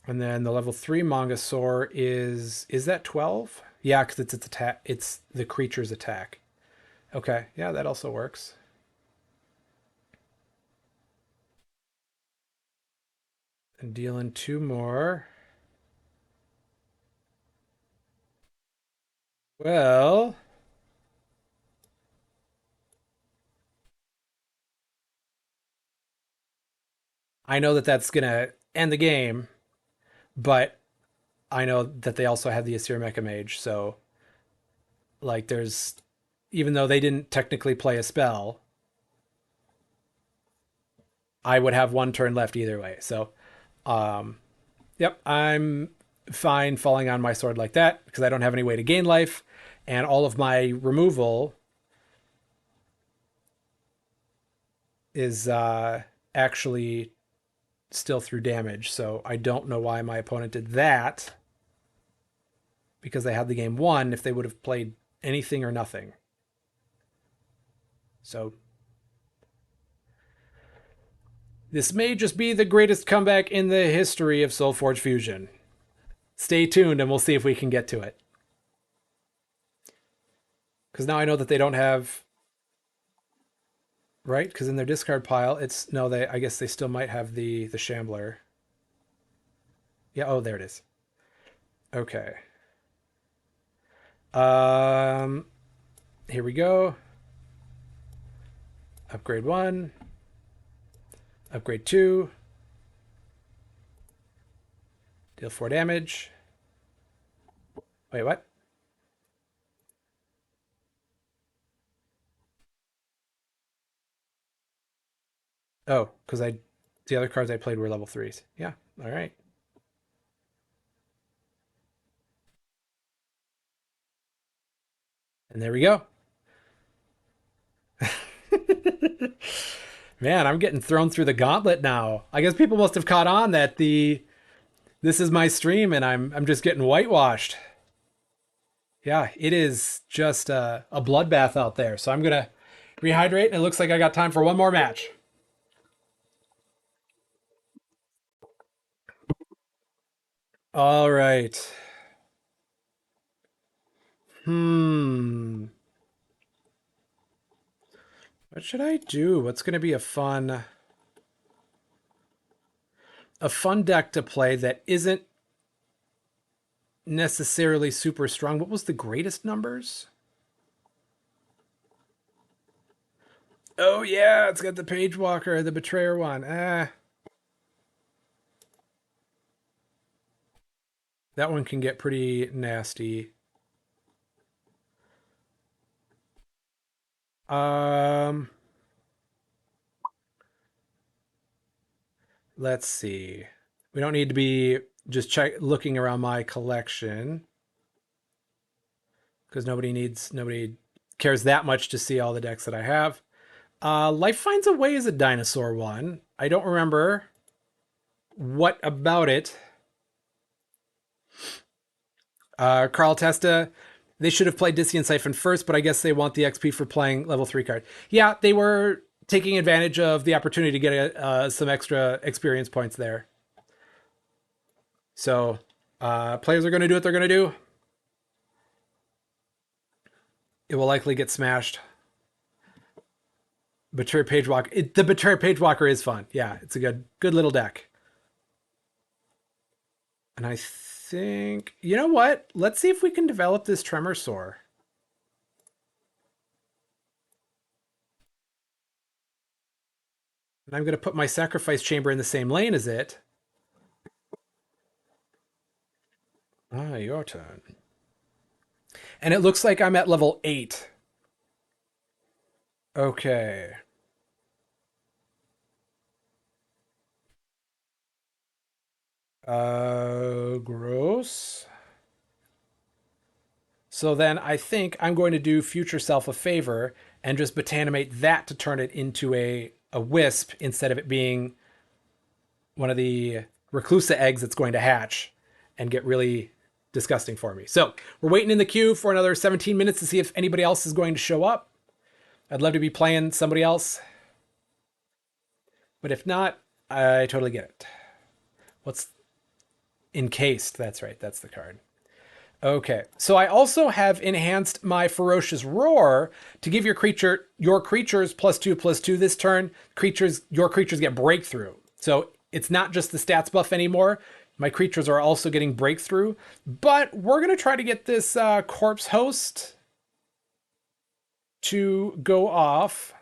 And then the level 3 Mangasaur is that 12? Yeah, because it's attack, it's the creature's attack. Okay, yeah, that also works. And dealing 2 more. Well, I know that that's gonna end the game, but I know that they also have the Asir Mecha Mage, so like there's, even though they didn't technically play a spell, I would have 1 turn left either way. So, yep, I'm fine falling on my sword like that because I don't have any way to gain life, and all of my removal is actually still through damage. So I don't know why my opponent did that, because they had the game won if they would have played anything or nothing. So this may just be the greatest comeback in the history of SolForge Fusion. Stay tuned and we'll see if we can get to it. Because now I know that they don't have, right? Because in their discard pile, it's, no, they, I guess they still might have the Shambler. Yeah, oh, there it is. Okay. Um, Here we go. Upgrade 1. Upgrade 2. Deal 4 damage. Wait, what? Oh, because the other cards I played were level 3s. Yeah, all right. And there we go. Man, I'm getting thrown through the gauntlet now. I guess people must have caught on that this is my stream and I'm just getting whitewashed. Yeah, it is just a bloodbath out there. So I'm gonna rehydrate, and it looks like I got time for one more match. All right. Hmm. What should I do? What's gonna be a fun deck to play that isn't necessarily super strong? What was the greatest numbers? Oh yeah, it's got the Page Walker, the Betrayer one. That one can get pretty nasty. Um, let's see. We don't need to be just looking around my collection, because nobody cares that much to see all the decks that I have. Life Finds a Way is a dinosaur one. I don't remember what about it. Carl Testa, they should have played Discian Siphon first, but I guess they want the XP for playing level 3 card. Yeah, they were taking advantage of the opportunity to get some extra experience points there. So players are going to do what they're going to do. It will likely get smashed. Betrayer Page Walker. The Betrayer Page Walker is fun. Yeah, it's a good little deck. And I think, you know what? Let's see if we can develop this Tremor Sore. And I'm going to put my sacrifice chamber in the same lane as it. Ah, your turn. And it looks like I'm at level 8. Okay. Gross. So then I think I'm going to do future self a favor and just botanimate that to turn it into a wisp instead of it being one of the reclusa eggs that's going to hatch and get really disgusting for me. So we're waiting in the queue for another 17 minutes to see if anybody else is going to show up. I'd love to be playing somebody else. But if not, I totally get it. What's encased? That's right. That's the card. Okay. So I also have enhanced my ferocious roar to give your creatures +2/+2 this turn. Your creatures get breakthrough. So it's not just the stats buff anymore. My creatures are also getting breakthrough. But we're going to try to get this corpse host to go off.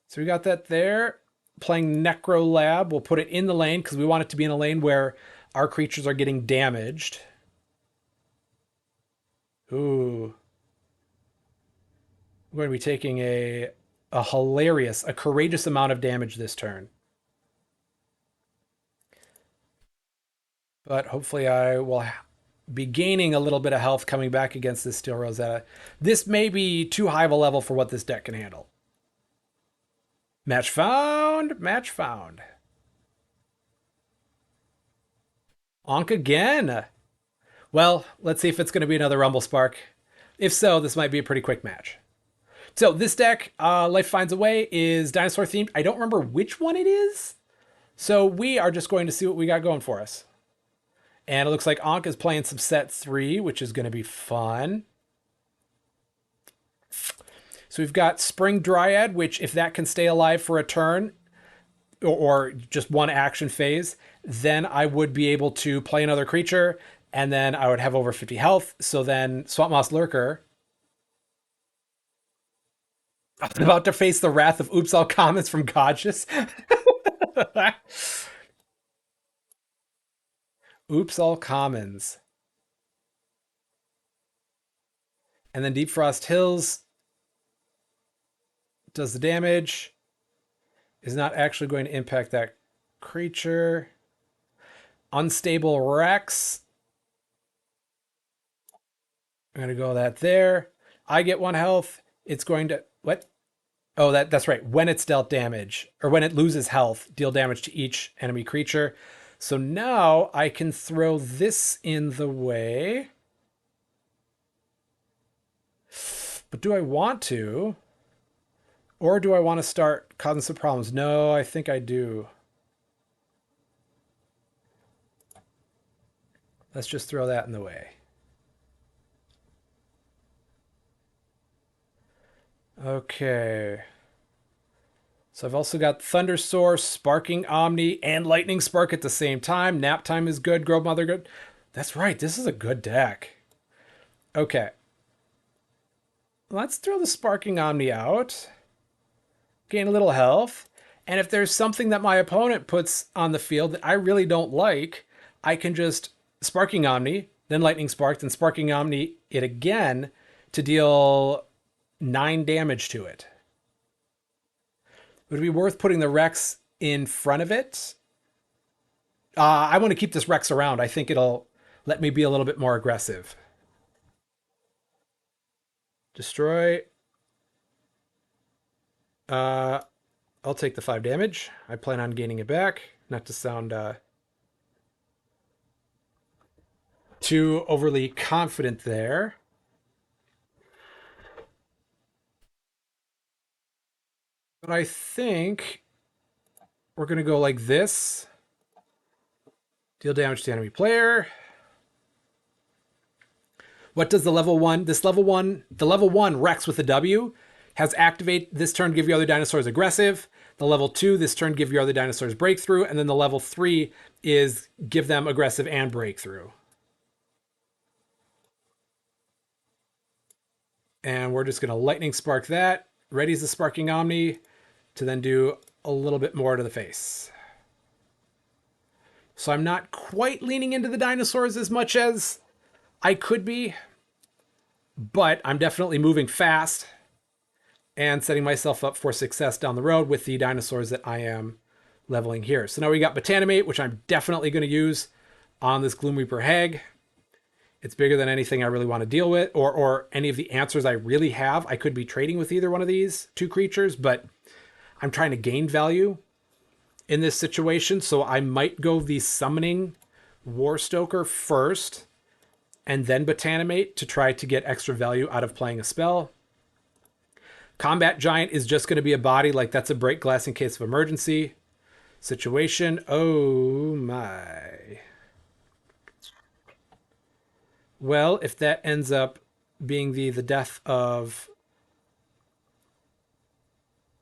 So we got that there. Playing Necro Lab. We'll put it in the lane because we want it to be in a lane where our creatures are getting damaged. Ooh. We're going to be taking a courageous amount of damage this turn. But hopefully I will be gaining a little bit of health coming back against this Steel Rosetta. This may be too high of a level for what this deck can handle. Match found. Match found. Onk again. Well, let's see if it's going to be another Rumble Spark. If so, this might be a pretty quick match. So this deck, Life Finds a Way, is dinosaur themed. I don't remember which one it is. So we are just going to see what we got going for us. And it looks like Ankh is playing some set 3, which is going to be fun. So we've got Spring Dryad, which if that can stay alive for a turn or just one action phase, then I would be able to play another creature and then I would have over 50 health. So then Swamp Moss Lurker. I'm about to face the wrath of Oops All Comments from Godges. Oops All Commons. And then Deep Frost Hills does the damage. Is not actually going to impact that creature. Unstable Rex. I'm going to go that there. I get 1 health. It's going to... What? Oh, that's right. When it's dealt damage, or when it loses health, deal damage to each enemy creature. So now I can throw this in the way. But do I want to? Or do I want to start causing some problems? No, I think I do. Let's just throw that in the way. Okay. So I've also got Thunder Source, Sparking Omni, and Lightning Spark at the same time. Nap Time is good. Grove Mother good. That's right. This is a good deck. Okay. Let's throw the Sparking Omni out. Gain a little health. And if there's something that my opponent puts on the field that I really don't like, I can just Sparking Omni, then Lightning Spark, then Sparking Omni it again to deal 9 damage to it. Would it be worth putting the Rex in front of it? I want to keep this Rex around. I think it'll let me be a little bit more aggressive. Destroy. I'll take the 5 damage. I plan on gaining it back. Not to sound too overly confident there. But I think we're going to go like this. Deal damage to enemy player. What does the level 1? The level 1 Rex with a W has activate this turn, give your other dinosaurs aggressive. The level 2, this turn, give your other dinosaurs breakthrough. And then the level 3 is give them aggressive and breakthrough. And we're just going to Lightning Spark that. Ready's the Sparking Omni to then do a little bit more to the face. So I'm not quite leaning into the dinosaurs as much as I could be, but I'm definitely moving fast and setting myself up for success down the road with the dinosaurs that I am leveling here. So now we got Botanimate, which I'm definitely going to use on this Gloom Reaper Hag. It's bigger than anything I really want to deal with, or any of the answers I really have. I could be trading with either one of these two creatures, but I'm trying to gain value in this situation, so I might go the Summoning Warstoker first, and then Botanimate to try to get extra value out of playing a spell. Combat Giant is just going to be a body, like that's a break glass in case of emergency situation. Oh my. Well, if that ends up being the death of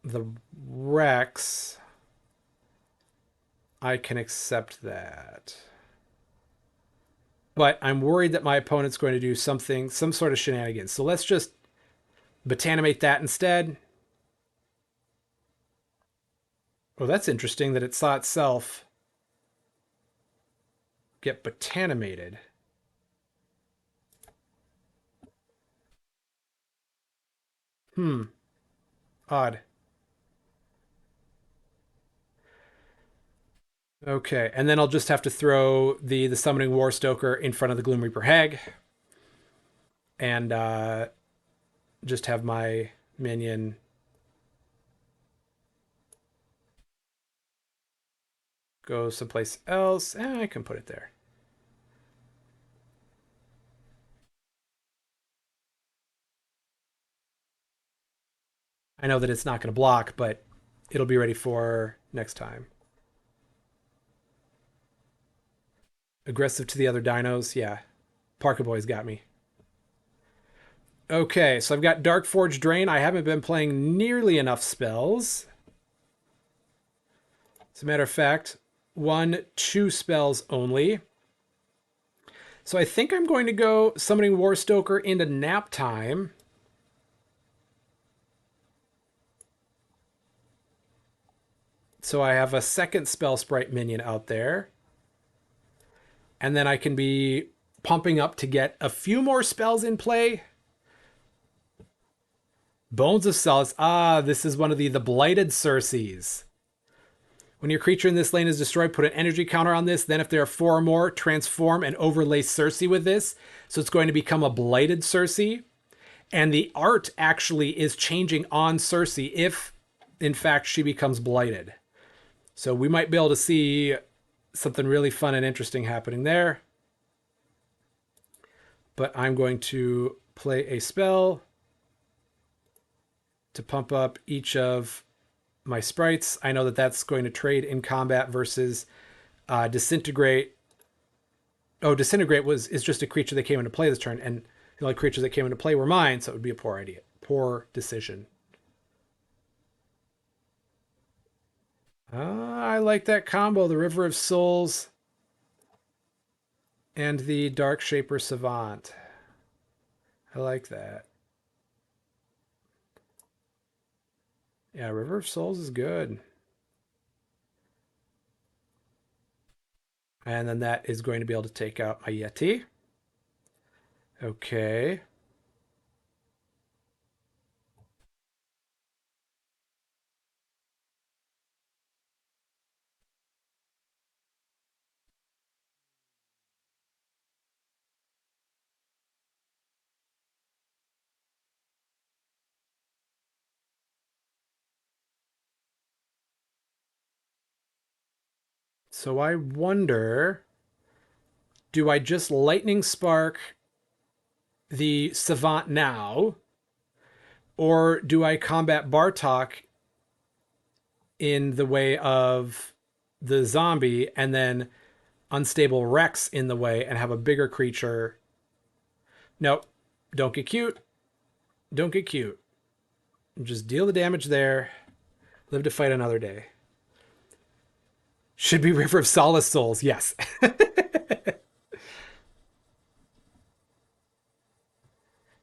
the Rex, I can accept that. But I'm worried that my opponent's going to do something, some sort of shenanigans. So let's just Botanimate that instead. Oh, that's interesting that it saw itself get Botanimated. Odd. Okay, and then I'll just have to throw the Summoning Warstoker in front of the Gloom Reaper Hag. And just have my minion go someplace else. I can put it there. I know that it's not going to block, but it'll be ready for next time. Aggressive to the other dinos. Yeah. Parker Boy's got me. Okay, so I've got Dark Forge Drain. I haven't been playing nearly enough spells. As a matter of fact, 2 spells only. So I think I'm going to go Summoning Warstoker into Nap Time. So I have a second Spell Sprite minion out there. And then I can be pumping up to get a few more spells in play. Bones of Solace. Ah, this is one of the Blighted Circes. When your creature in this lane is destroyed, put an energy counter on this. Then if there are 4 or more, transform and overlay Circe with this. So it's going to become a Blighted Circe. And the art actually is changing on Circe if, in fact, she becomes blighted. So we might be able to see something really fun and interesting happening there. But I'm going to play a spell to pump up each of my sprites. I know that that's going to trade in combat versus Disintegrate. Oh, Disintegrate is just a creature that came into play this turn, and the only creatures that came into play were mine, so it would be a poor idea. Poor decision. I like that combo, the River of Souls and the Dark Shaper Savant. I like that. Yeah, River of Souls is good. And then that is going to be able to take out my Yeti. Okay. So I wonder, do I just Lightning Spark the Savant now? Or do I combat Bartok in the way of the zombie and then Unstable Rex in the way and have a bigger creature? Nope. Don't get cute. Don't get cute. Just deal the damage there. Live to fight another day. Should be River of Solace Souls. Yes.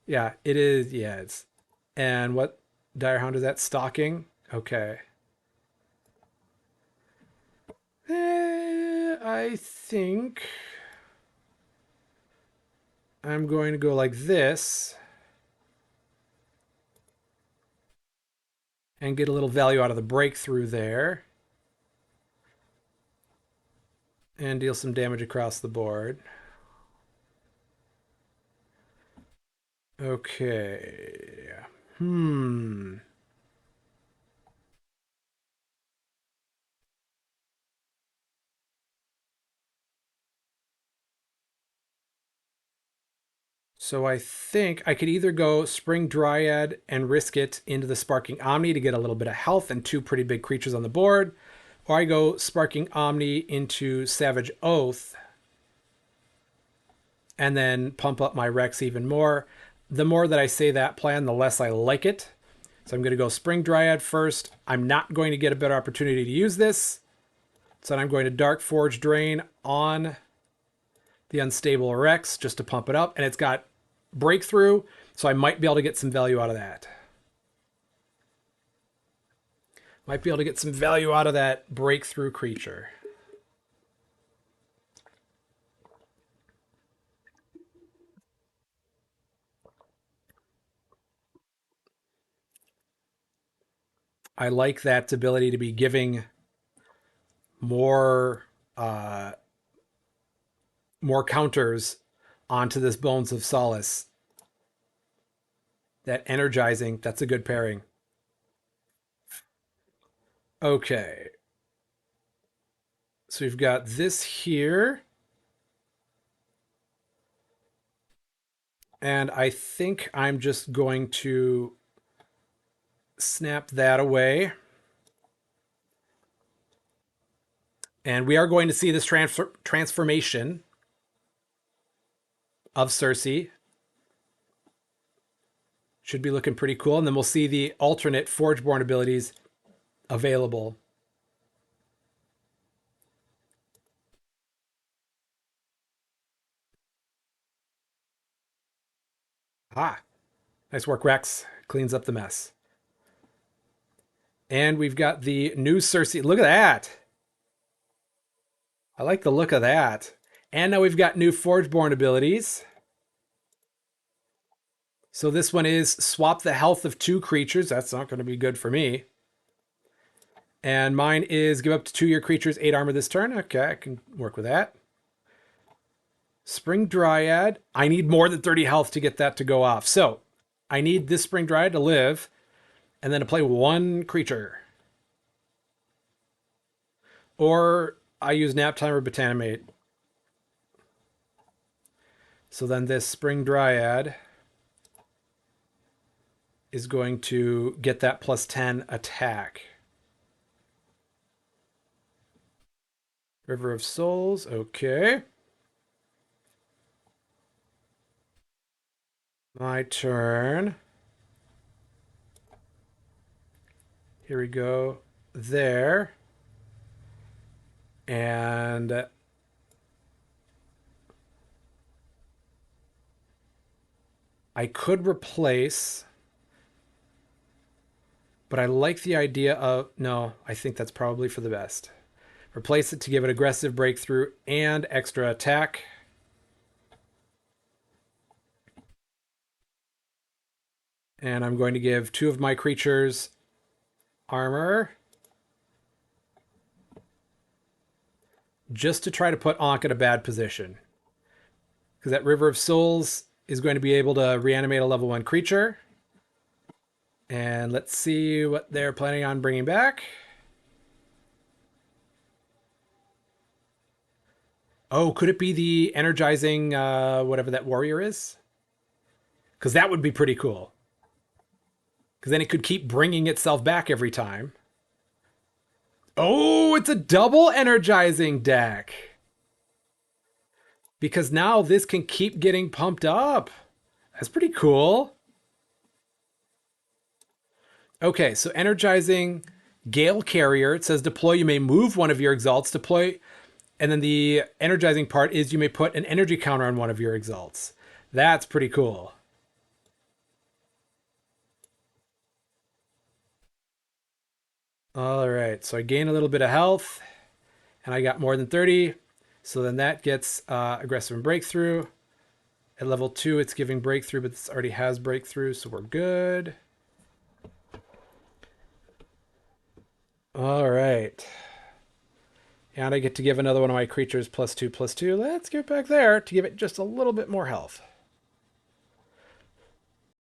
Yeah, it is. Yeah, it's. And what Direhound is that? Stalking? Okay. I think I'm going to go like this and get a little value out of the breakthrough there and deal some damage across the board. Okay. Hmm. So I think I could either go Spring Dryad and risk it into the Sparking Omni to get a little bit of health and two pretty big creatures on the board, or I go Sparking Omni into Savage Oath and then pump up my Rex even more. The more that I say that plan, the less I like it. So I'm going to go Spring Dryad first. I'm not going to get a better opportunity to use this. So I'm going to Dark Forge Drain on the Unstable Rex just to pump it up. And it's got Breakthrough, so I might be able to get some value out of that. Might be able to get some value out of that Breakthrough creature. I like that ability to be giving more more counters onto this Bones of Solace. That energizing, that's a good pairing. Okay. So we've got this here. And I think I'm just going to snap that away. And we are going to see this transformation of Cersei. Should be looking pretty cool. And then we'll see the alternate Forgeborn abilities available. Ah, nice work, Rex. Cleans up the mess. And we've got the new Cersei. Look at that. I like the look of that. And now we've got new Forgeborn abilities. So this one is swap the health of two creatures. That's not going to be good for me. And mine is give up to 2 your creatures 8 armor this turn. Okay, I can work with that. Spring Dryad. I need more than 30 health to get that to go off. So I need this Spring Dryad to live and then to play one creature. Or I use Nap Time or Botanimate. So then this Spring Dryad is going to get that plus 10 attack. River of Souls. Okay. My turn. Here we go. There. And I could replace, but I like the idea of, no, I think that's probably for the best. Replace it to give it aggressive breakthrough and extra attack. And I'm going to give 2 of my creatures armor. Just to try to put Ankh in a bad position. Because that River of Souls is going to be able to reanimate a level 1 creature. And let's see what they're planning on bringing back. Oh, could it be the energizing whatever that warrior is? Because that would be pretty cool. Because then it could keep bringing itself back every time. Oh, it's a double energizing deck. Because now this can keep getting pumped up. That's pretty cool. Okay, so energizing Gale Carrier. It says deploy. You may move one of your exalts. Deploy. And then the energizing part is you may put an energy counter on one of your exalts. That's pretty cool. All right, so I gain a little bit of health, and I got more than 30. So then that gets aggressive and breakthrough. At level 2, it's giving breakthrough, but this already has breakthrough, so we're good. All right. And I get to give another one of my creatures +2/+2. Let's get back there to give it just a little bit more health.